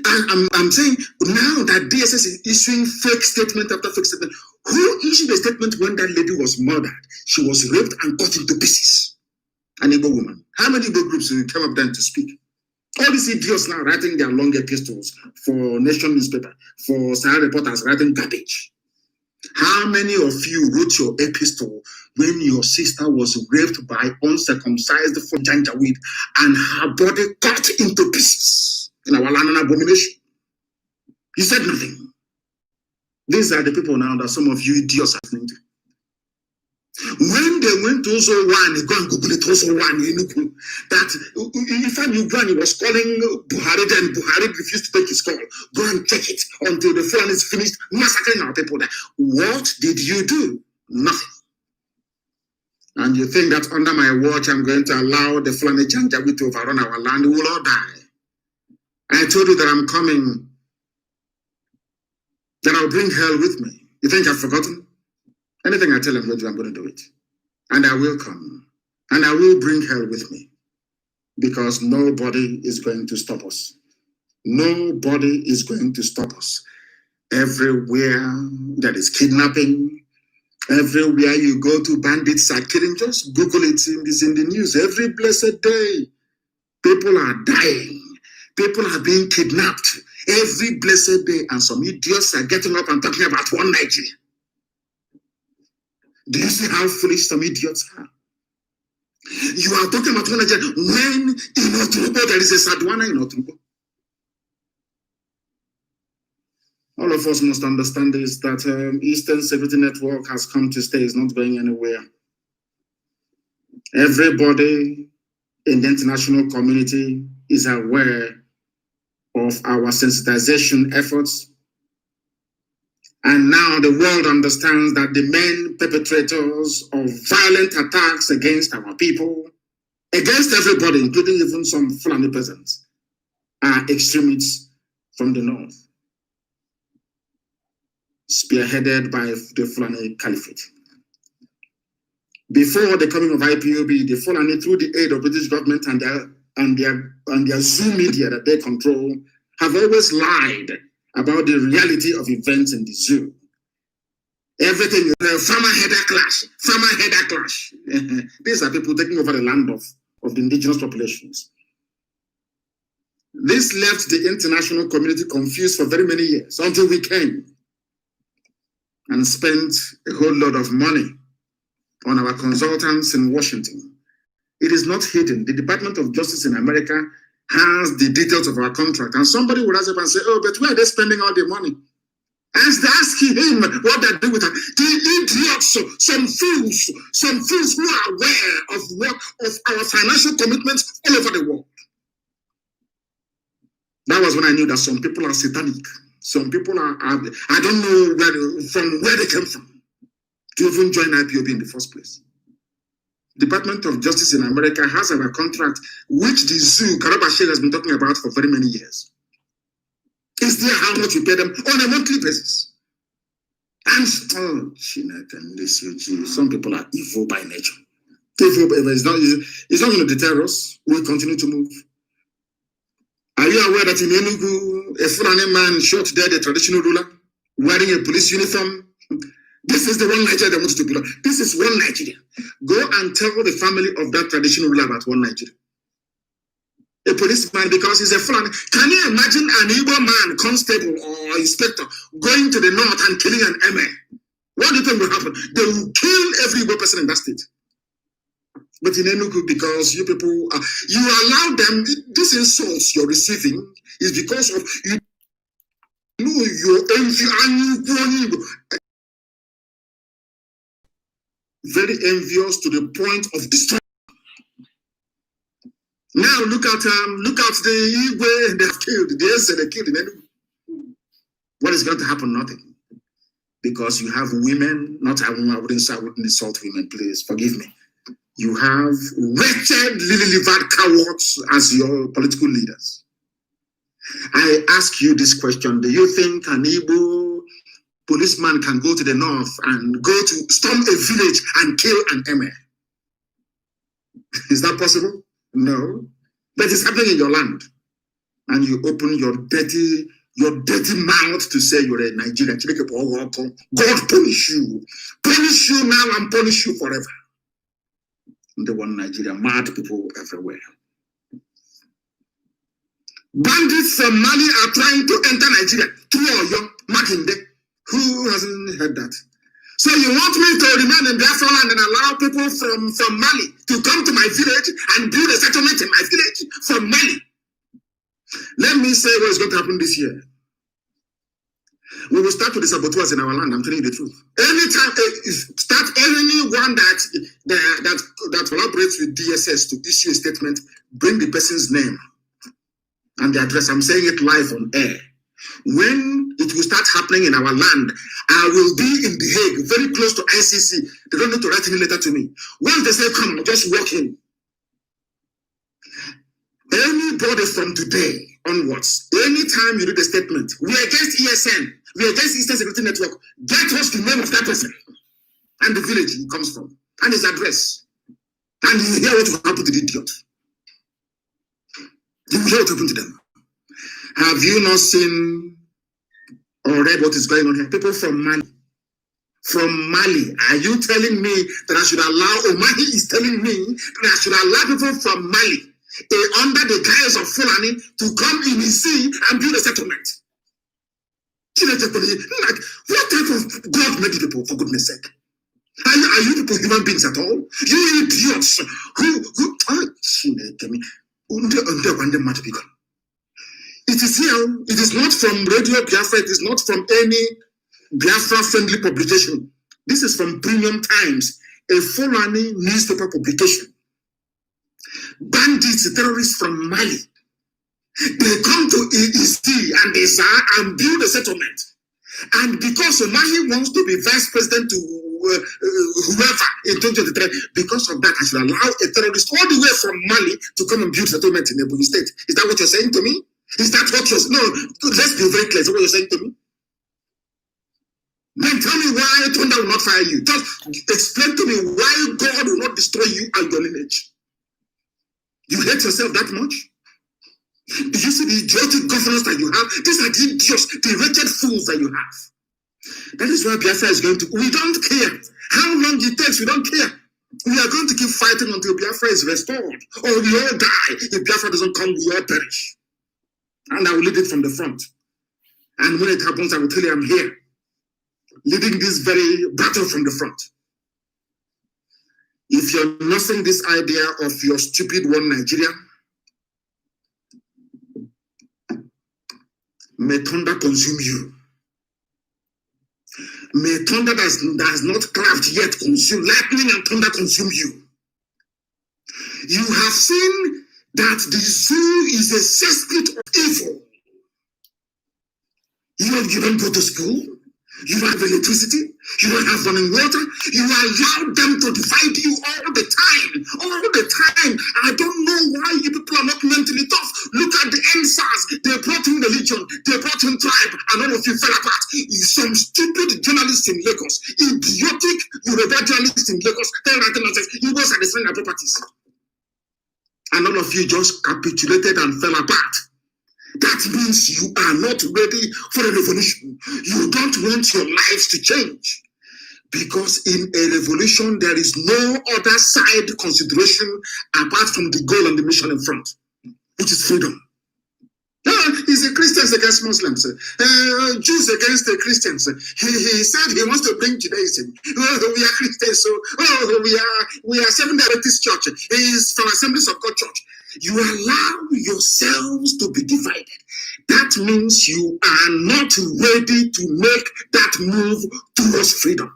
And I'm saying now that DSS is issuing fake statement after fake statement. Who issued a statement when that lady was murdered? She was raped and cut into pieces. An Igbo woman. How many Igbo groups will come up then to speak? All these idiots now writing their long epistles for Nation newspaper, for Sahara reporters writing garbage. How many of you wrote your epistle when your sister was raped by uncircumcised from Janjaweed and her body cut into pieces in our land and abomination? You said nothing. These are the people now that some of you idiots are listening to. When they went to Ozo1, go and Google it, Ozo1, that Ifan Ugani was calling Buhari, then Buhari refused to take his call. Go and check it until the Fulani is finished massacring our people there. What did you do? Nothing. And you think that under my watch, I'm going to allow the Fulani Janjaweed to overrun our land? We will all die. I told you that I'm coming, that I'll bring hell with me. You think I've forgotten? Anything I tell them to do, I'm going to do it. And I will come. And I will bring hell with me. Because nobody is going to stop us. Nobody is going to stop us. Everywhere there is kidnapping, everywhere you go to, bandits are killing. Just Google it, it's in the news. Every blessed day, people are dying. People are being kidnapped. Every blessed day. And some idiots are getting up and talking about one Nigeria. Do you see how foolish some idiots are? You are talking about one Nigeria when in Oturubo there is a Sadwana in Oturubo. All of us must understand this, that Eastern Security Network has come to stay. It's not going anywhere. Everybody in the international community is aware of our sensitization efforts. And now the world understands that the main perpetrators of violent attacks against our people, against everybody, including even some Fulani peasants, are extremists from the north, spearheaded by the Fulani Caliphate. Before the coming of IPOB, the Fulani, through the aid of British government and their Zoom media that they control, have always lied about the reality of events in the zoo. Everything, farmer-header clash. These are people taking over the land of the indigenous populations. This left the international community confused for very many years until we came and spent a whole lot of money on our consultants in Washington. It is not hidden. The Department of Justice in America has the details of our contract, and somebody will rise up and say, oh, but where are they spending all the money? Ask him what they're doing with it. The idiots, some fools who are aware of our financial commitments all over the world. That was when I knew that some people are satanic. Some people are I don't know from where they came from to even join IPOB in the first place. Department of Justice in America has our contract, which the zoo, Karabashir, has been talking about for very many years. Is there how much we pay them on a monthly basis? And some people are evil by nature. It's not going to deter us. We'll continue to move. Are you aware that in Enugu, a Fulani man shot dead a traditional ruler wearing a police uniform? This is the one Nigeria they wanted to belong. This is one Nigeria. Go and tell the family of that traditional ruler about one Nigeria. A policeman, because he's a Fulani. Can you imagine an Igbo man, constable or inspector, going to the north and killing an emir? What do you think will happen? They will kill every Igbo person in that state. But in Enugu, because you people, you allow them, this insults you're receiving is because of you know your envy and very envious to the point of destruction. Now look at the Igwe they've killed. They killed in Enugu. What is going to happen? Nothing. Because you have women, I wouldn't insult women, please forgive me. You have wretched, lily-livered cowards as your political leaders. I ask you this question. Do you think an Igbo policeman can go to the north and go to storm a village and kill an emir? Is that possible? No. But it's happening in your land. And you open your dirty mouth to say you're a Nigerian. God punish you. Punish you now and punish you forever. The one Nigeria, mad people everywhere. Bandits from Mali are trying to enter Nigeria through Oyo, Makinde. Who hasn't heard that? So you want me to remain in Biafra land and allow people from Mali to come to my village and build a settlement in my village from Mali? Let me say what is going to happen this year. We will start with the saboteurs in our land. I'm telling you the truth. Anytime, start anyone that collaborates with DSS to issue a statement, bring the person's name and the address. I'm saying it live on air. When it will start happening in our land, I will be in The Hague, very close to ICC. They don't need to write any letter to me. Once they say come, just walk in. Anybody from today onwards, anytime you read a statement, we are against ESN, we are against Eastern Security Network, get us the name of that person and the village he comes from and his address. And you hear what will happen to the idiot. You hear what happened to them. Have you not seen or read what is going on here? People from Mali. From Mali, are you telling me that I should allow, Omahi is telling me that I should allow people from Mali under the guise of Fulani to come in the sea and build a settlement? Like, what type of God made you people, for goodness sake? Are you people human beings at all? You idiots it is here, it is not from Radio Biafra, it is not from any Biafra-friendly publication. This is from Premium Times, a Fulani newspaper publication. Bandits, terrorists from Mali, they come to EEC and they and build a settlement. And because Omahi wants to be vice president to whoever in 2023, because of that, I should allow a terrorist all the way from Mali to come and build settlement in Ebonyi State. Is that what you're saying to me? Is that what you're saying? No, let's be very clear. Is that what you're saying to me? Then tell me why Thunder will not fire you. Just explain to me why God will not destroy you and your lineage. You hate yourself that much? Do you see the idiotic governance that you have? These are the idiots, the wretched fools that you have. That is why Biafra is going to. We don't care how long it takes. We don't care. We are going to keep fighting until Biafra is restored, or we all die. If Biafra doesn't come, we all perish. And I will lead it from the front. And when it happens, I will tell you I'm here, leading this very battle from the front. If you're nursing this idea of your stupid one Nigeria, may thunder consume you. May thunder that has not clapped yet consume, lightning and thunder consume you. You have seen that the zoo is a cesspit of evil. You don't go to school. You don't have electricity. You don't have running water. You allow them to divide you all the time. All the time. I don't know why you people are not mentally tough. Look at the NSAS. They brought in religion. They brought in tribe. And all of you fell apart. Some stupid journalists in Lagos. Idiotic Yoruba journalists in Lagos. You guys are destroying our properties. And all of you just capitulated and fell apart. That means you are not ready for a revolution. You don't want your lives to change. Because in a revolution, there is no other side consideration apart from the goal and the mission in front, which is freedom. It's the Christians against Muslims, Jews against the Christians. He said he wants to bring Judaism. Oh, we are Christians, so we are Seventh-day Adventist Church. He is from Assemblies of God Church. You allow yourselves to be divided. That means you are not ready to make that move towards freedom.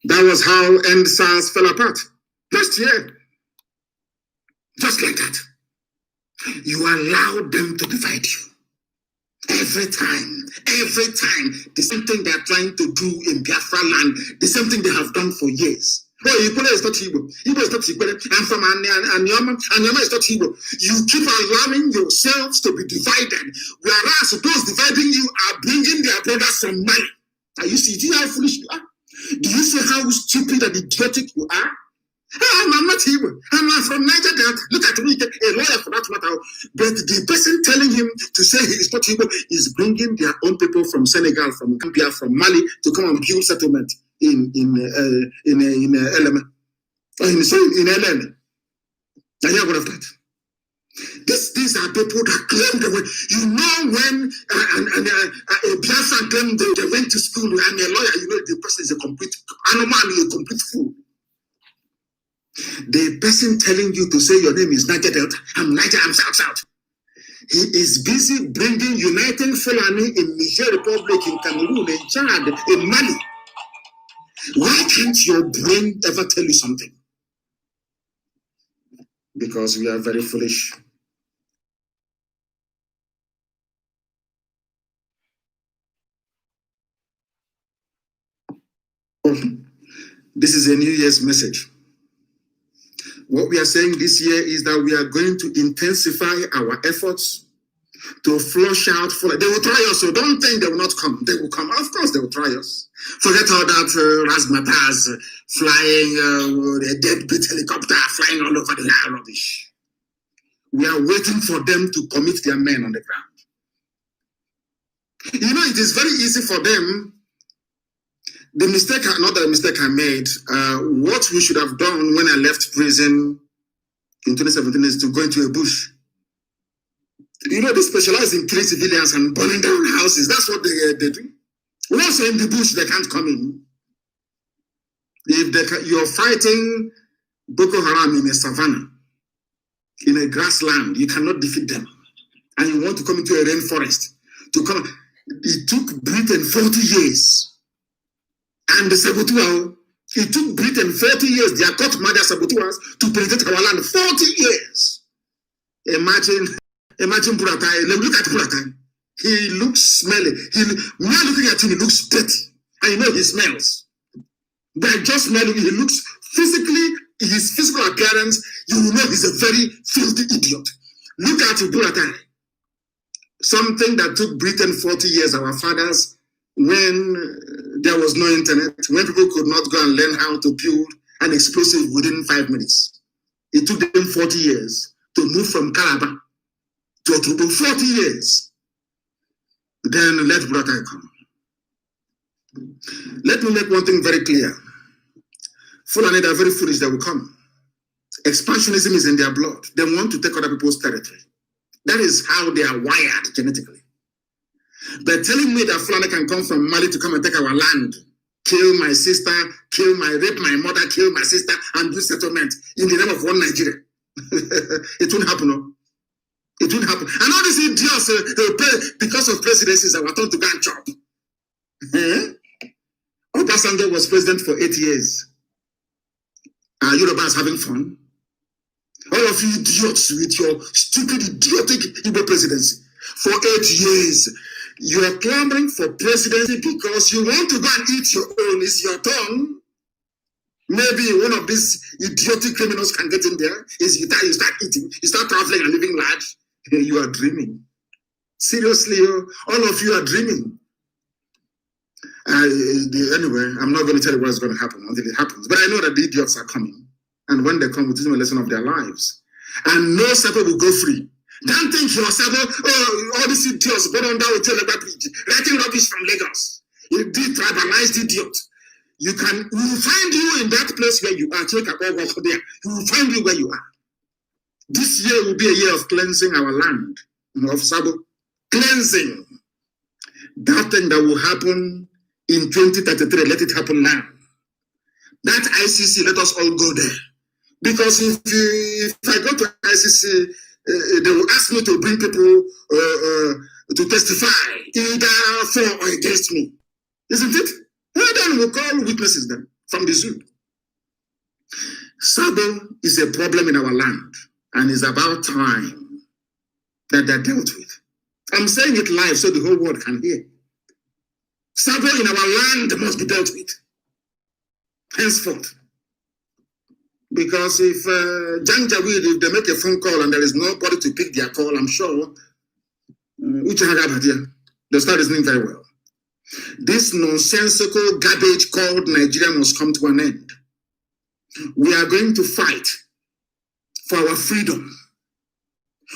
That was how NSAS fell apart last year. Just like that. You allow them to divide you. Every time, the same thing they are trying to do in Biafra land, the same thing they have done for years. Oh, Igbo is not Igbo. Igbo is not Igbo. And from Anyama is not Igbo. You keep allowing yourselves to be divided, whereas those dividing you are bringing their brothers from Mali. Are you see? Do you know how foolish you are? Do you see how stupid and idiotic you are? I'm not Igbo. I'm from Niger Delta. Look at me, a lawyer for that matter. But the person telling him to say he is not Igbo is bringing their own people from Senegal, from Gambia, from Mali to come and build settlement in element. In LN. I hear what of that. These are people that claim the way. You know when a Biafran claimed they went to school and a lawyer, you know the person is a complete animal, a complete fool. The person telling you to say your name is Niger Delta, I'm Niger, I'm South. He is busy bringing uniting Fulani in Niger Republic, in Cameroon, in Chad, in Mali. Why can't your brain ever tell you something? Because we are very foolish. This is a New Year's message. What we are saying this year is that we are going to intensify our efforts to flush out. They will try us, so don't think they will not come. They will come. Of course, they will try us. Forget all that razzmatazz, flying, a deadbeat helicopter flying all over the air rubbish. We are waiting for them to commit their men on the ground. You know, it is very easy for them. The mistake, not the mistake I made, what we should have done when I left prison in 2017 is to go into a bush. You know, they specialize in killing civilians and burning down houses. That's what they do. Once in the bush, they can't come in. If you're fighting Boko Haram in a savannah, in a grassland, you cannot defeat them. And you want to come into a rainforest. It took Britain 40 years. And the saboteurs, it took Britain 40 years, their court murder saboteurs, to penetrate our land. 40 years. Imagine Buratai. Look at Buratai. He looks smelly. Me looking at him, he looks dirty. And you know he smells. By just smelling, he looks physically, his physical appearance, you will know he's a very filthy idiot. Look at Buratai. Something that took Britain 40 years, our fathers, when there was no internet, when people could not go and learn how to build an explosive within 5 minutes. It took them 40 years to move from Calabar to Otubo. 40 years. Then let Buratai come. Let me make one thing very clear. Fulani, they are very foolish, they will come. Expansionism is in their blood. They want to take other people's territory. That is how they are wired genetically. But telling me that Fulani can come from Mali to come and take our land, kill my sister, rape my mother, kill my sister, and do settlement in the name of one Nigeria. It won't happen, no? It won't happen. And all these idiots, because of presidencies, are told to go and chop. Obasanjo was president for 8 years. Are Yorubas having fun? All of you idiots with your stupid, idiotic Igbo presidency. For 8 years, you are clamoring for presidency because you want to go and eat your own. It's your turn. Maybe one of these idiotic criminals can get in there. You start eating, you start traveling and living large. You are dreaming. Seriously, all of you are dreaming. Anyway, I'm not going to tell you what's going to happen until it happens. But I know that the idiots are coming. And when they come, we'll teach them a lesson of their lives. And no Sabo will go free. Don't think you're Sabo, all these idiots born under Hotel Bridge, writing rubbish from Lagos. You de-tribalized idiot. We will find you in that place where you are. We will find you where you are. This year will be a year of cleansing our land, of Sabo. Cleansing. That thing that will happen in 2033, let it happen now. That ICC, let us all go there. Because if I go to ICC, they will ask me to bring people to testify, either for or against me. Isn't it? Well, then we'll call witnesses then from the zoo. Sabo is a problem in our land, and it's about time that they're dealt with. I'm saying it live so the whole world can hear. Sabo in our land must be dealt with henceforth. Because if if they make a phone call and there is nobody to pick their call, I'm sure they'll start listening very well. This nonsensical garbage called Nigeria must come to an end. We are going to fight for our freedom.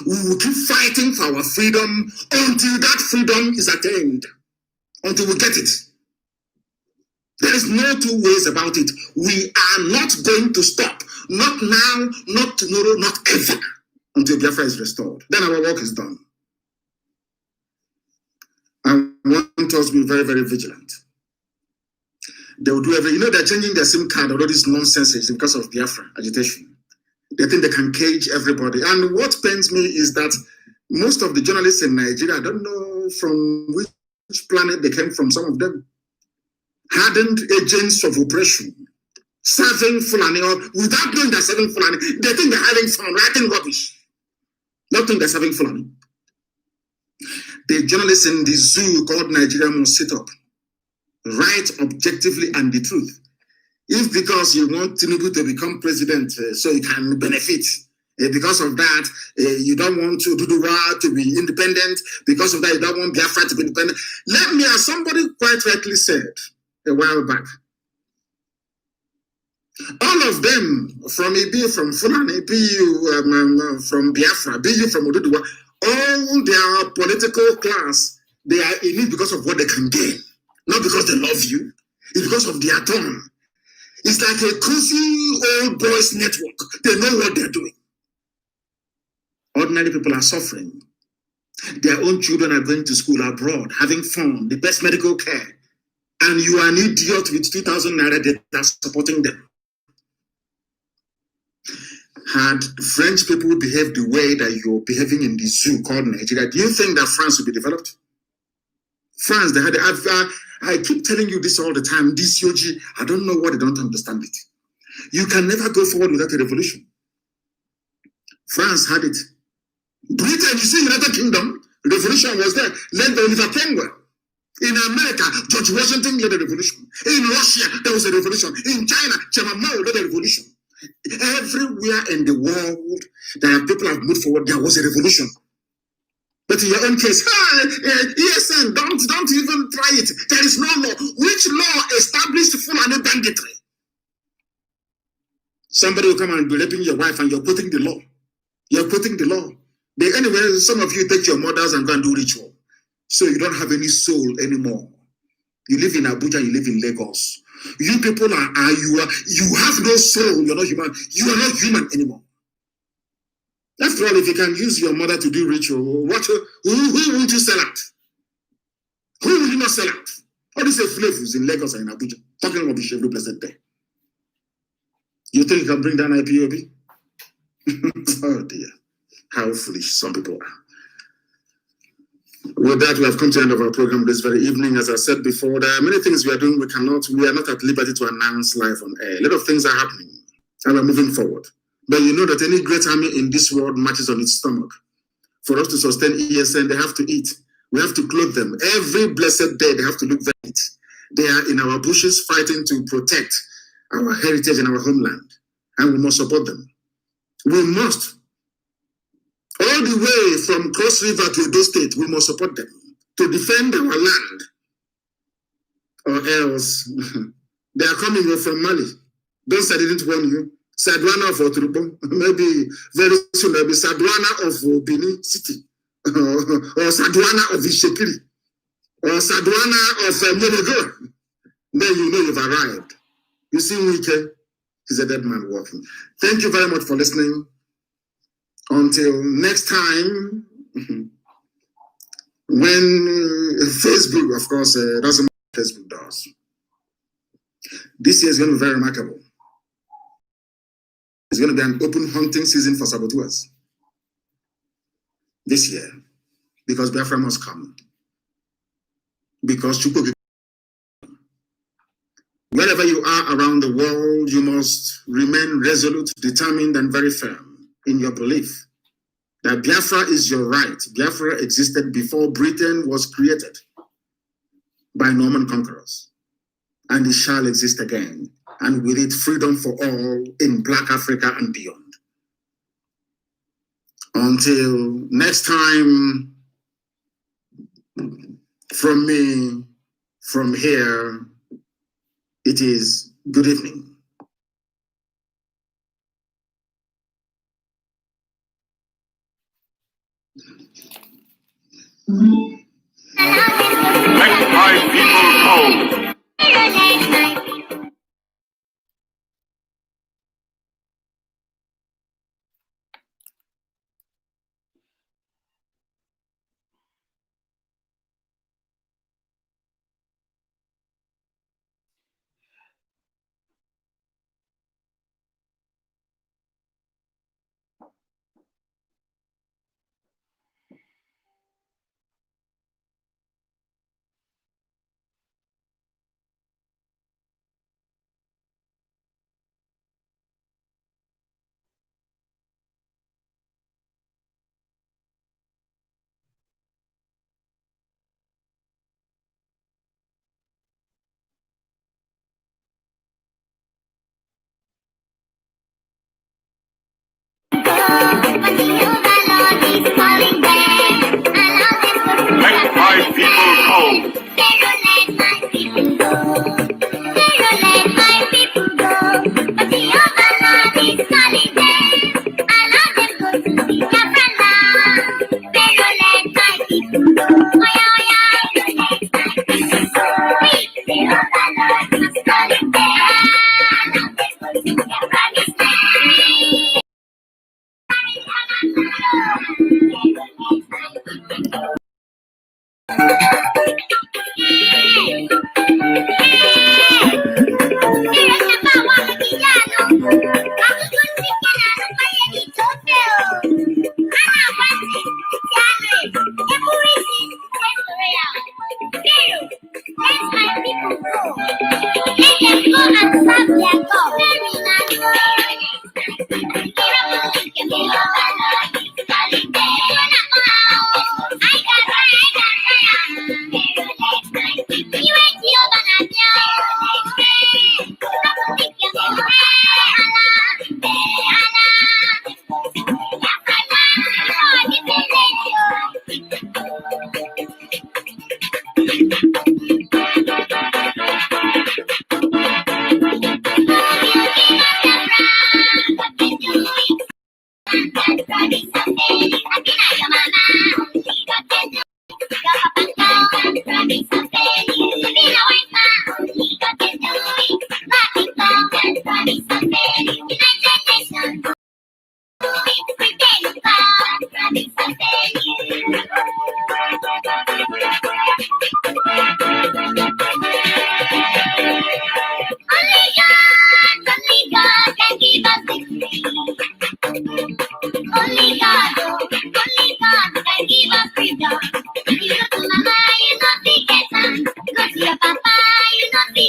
We will keep fighting for our freedom until that freedom is attained, until we get it. There is no two ways about it. We are not going to stop. Not now, not tomorrow, not ever, until Biafra is restored. Then our work is done. I want us to be very, very vigilant. They will do everything. They're changing their SIM card, all this nonsense is because of Biafra agitation. They think they can cage everybody. And what pains me is that most of the journalists in Nigeria, I don't know from which planet they came from, some of them, hardened agents of oppression, serving Fulani, or without knowing they're serving Fulani, they think they're having fun, writing rubbish. Not think they're serving Fulani. The journalists in the zoo called Nigeria must sit up, write objectively and the truth. If because you want Tinubu to become president so you can benefit, because of that, you don't want to Duduwa to be independent, because of that, you don't want Biafra to be independent. Let me, as somebody quite rightly said a while back, all of them, from Ibi, from Fulani, be you from Biafra, be you from Oduduwa, all their political class, they are in it because of what they can gain, not because they love you. It's because of their tone. It's like a cozy old boys network. They know what they're doing. Ordinary people are suffering. Their own children are going to school abroad, having fun, the best medical care. And you are an idiot with 2,000 naira data supporting them. Had French people behaved the way that you're behaving in the zoo called Nigeria, do you think that France would be developed? France, they had. I keep telling you this all the time. This Yoji, I don't know why they don't understand it. You can never go forward without a revolution. France had it. Britain, you see, United Kingdom, revolution was there, led by Oliver Cromwell. In America, George Washington led a revolution. In Russia, there was a revolution. In China, Chairman Mao led a revolution. Everywhere in the world that people have moved forward, there was a revolution. But in your own case, ESN, don't even try it. There is no law. Which law established Fulani banditry? Somebody will come and be raping your wife and you're putting the law. You're putting the law. But anyway, some of you take your mothers and go and do ritual. So you don't have any soul anymore. You live in Abuja, you live in Lagos. You people you have no soul, you're not human. You are not human anymore. After all, if you can use your mother to do ritual, who would you sell out? Who will you not sell out? All these flavors in Lagos and in Abuja, talking about the Chevrolet Blessed Day. You think you can bring down IPOB? Oh dear, how foolish some people are. With that, we have come to the end of our program this very evening. As I said before, there are many things we are doing. We are not at liberty to announce live on air. A lot of things are happening, and we're moving forward. But you know that any great army in this world marches on its stomach. For us to sustain ESN, they have to eat. We have to clothe them. Every blessed day, they have to look very neat. They are in our bushes fighting to protect our heritage and our homeland. And we must support them. We must. All the way from Cross River to Edo State, we must support them to defend our land. Or else, they are coming from Mali. Don't say I didn't warn you. Sadwana of Oturubo. Maybe very soon there'll be Sadwana of Benin City. Or Sadwana of Ishekiri. Or Sadwana of Menego. Then you know you've arrived. You see Wike, he's a dead man walking. Thank you very much for listening. Until next time, when Facebook, of course, doesn't matter what Facebook does. This year is going to be very remarkable. It's going to be an open hunting season for saboteurs. This year, because Biafra must come. Because wherever you are around the world, you must remain resolute, determined, and very firm in your belief that Biafra is your right. Biafra existed before Britain was created by Norman conquerors, and it shall exist again, and with it freedom for all in Black Africa and beyond. Until next time, from me, from here, it is good evening. Let my people go. Let my people go.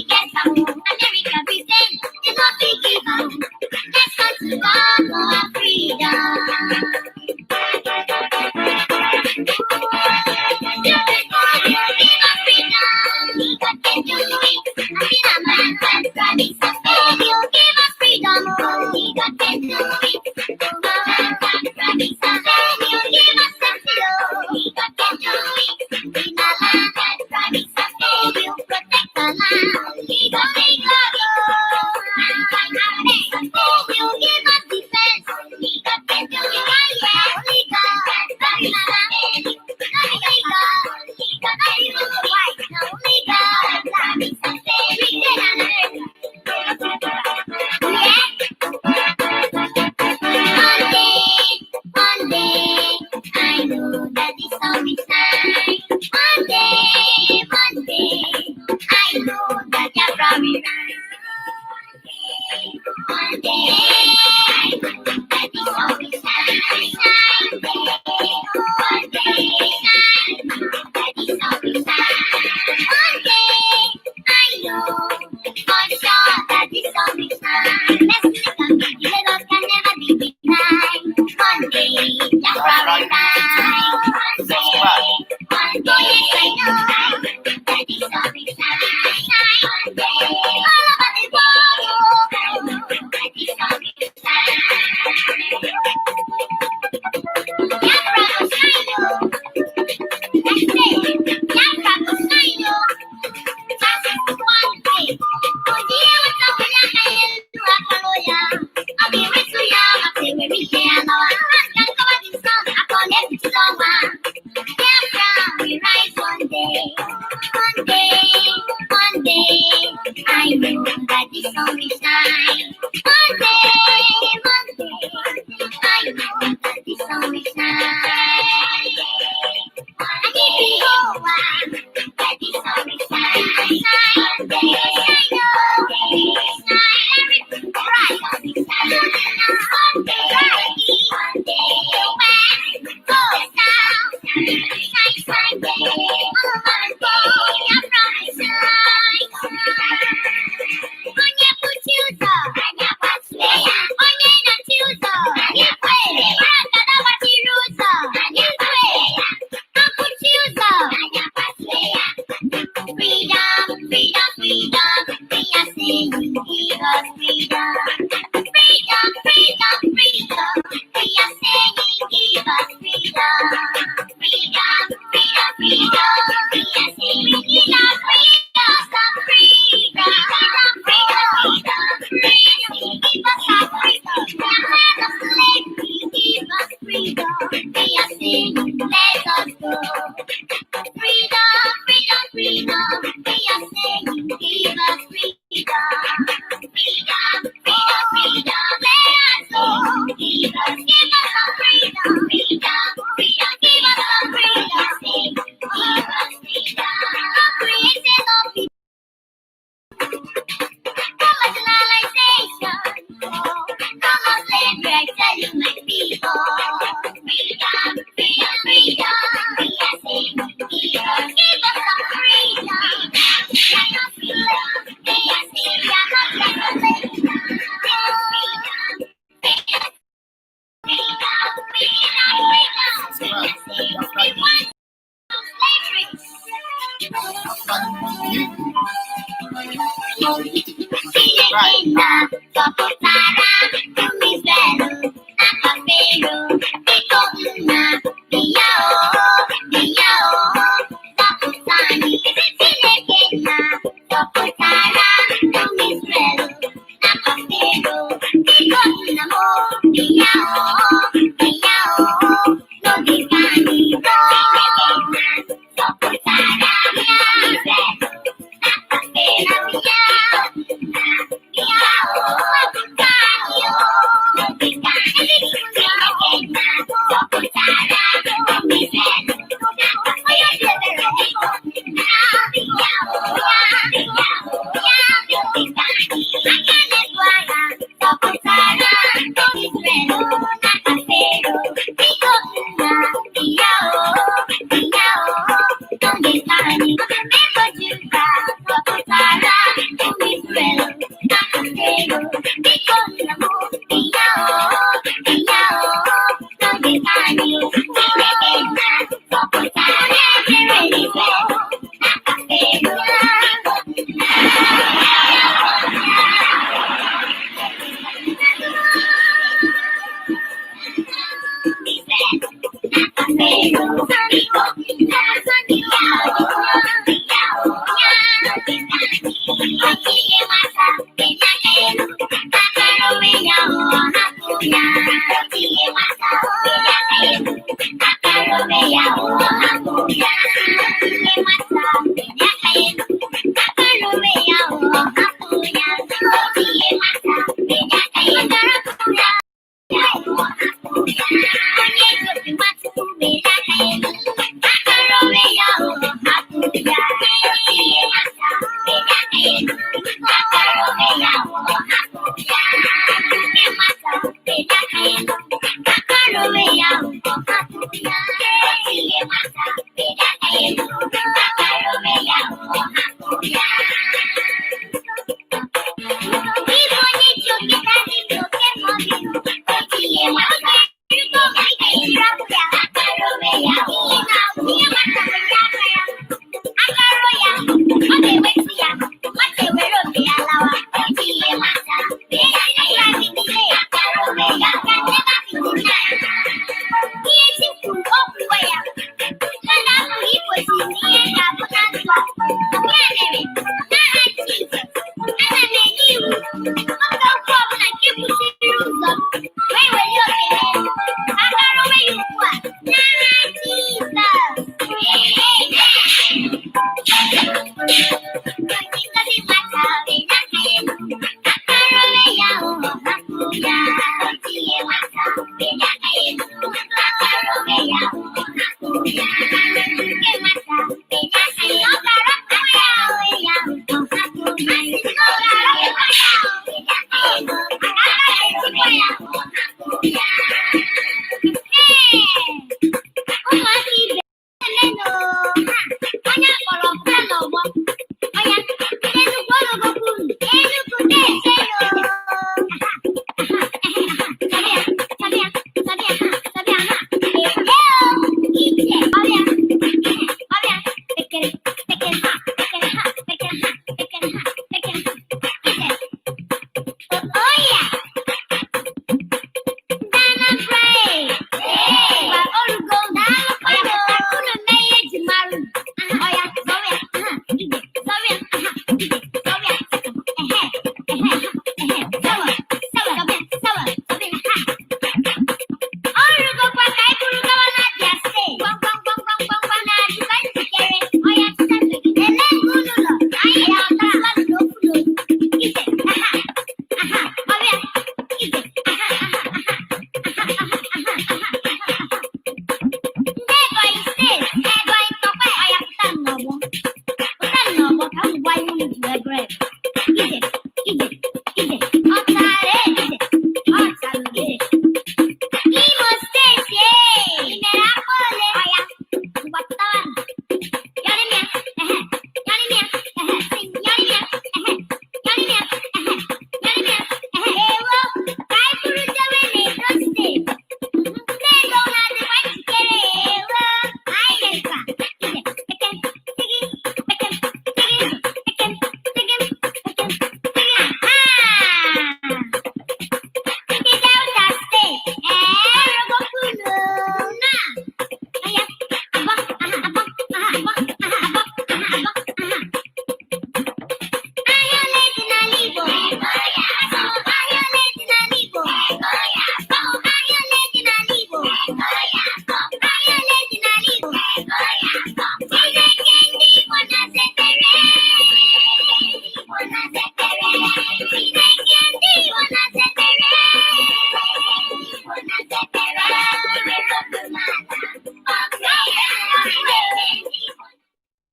get some America present. It's not big evil. Let's go to God for our freedom.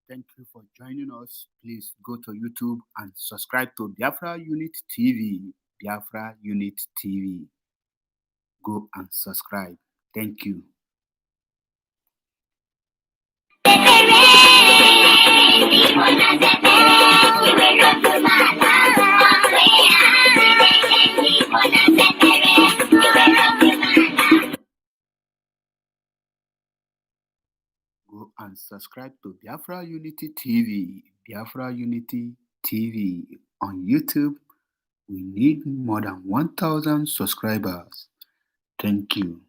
Thank you for joining us. Please go to YouTube and subscribe to Biafra Unit TV. Biafra Unit TV. Go and subscribe. Thank you. Go and subscribe to Biafra Unity TV. Biafra Unity TV on YouTube. We need more than 1,000 subscribers. Thank you.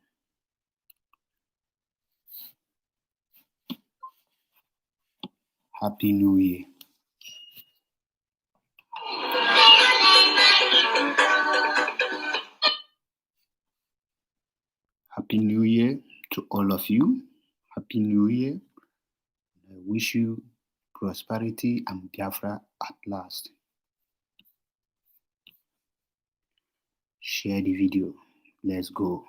Happy New Year. Happy New Year to all of you. Happy New Year. I wish you prosperity and Biafra at last. Share the video. Let's go.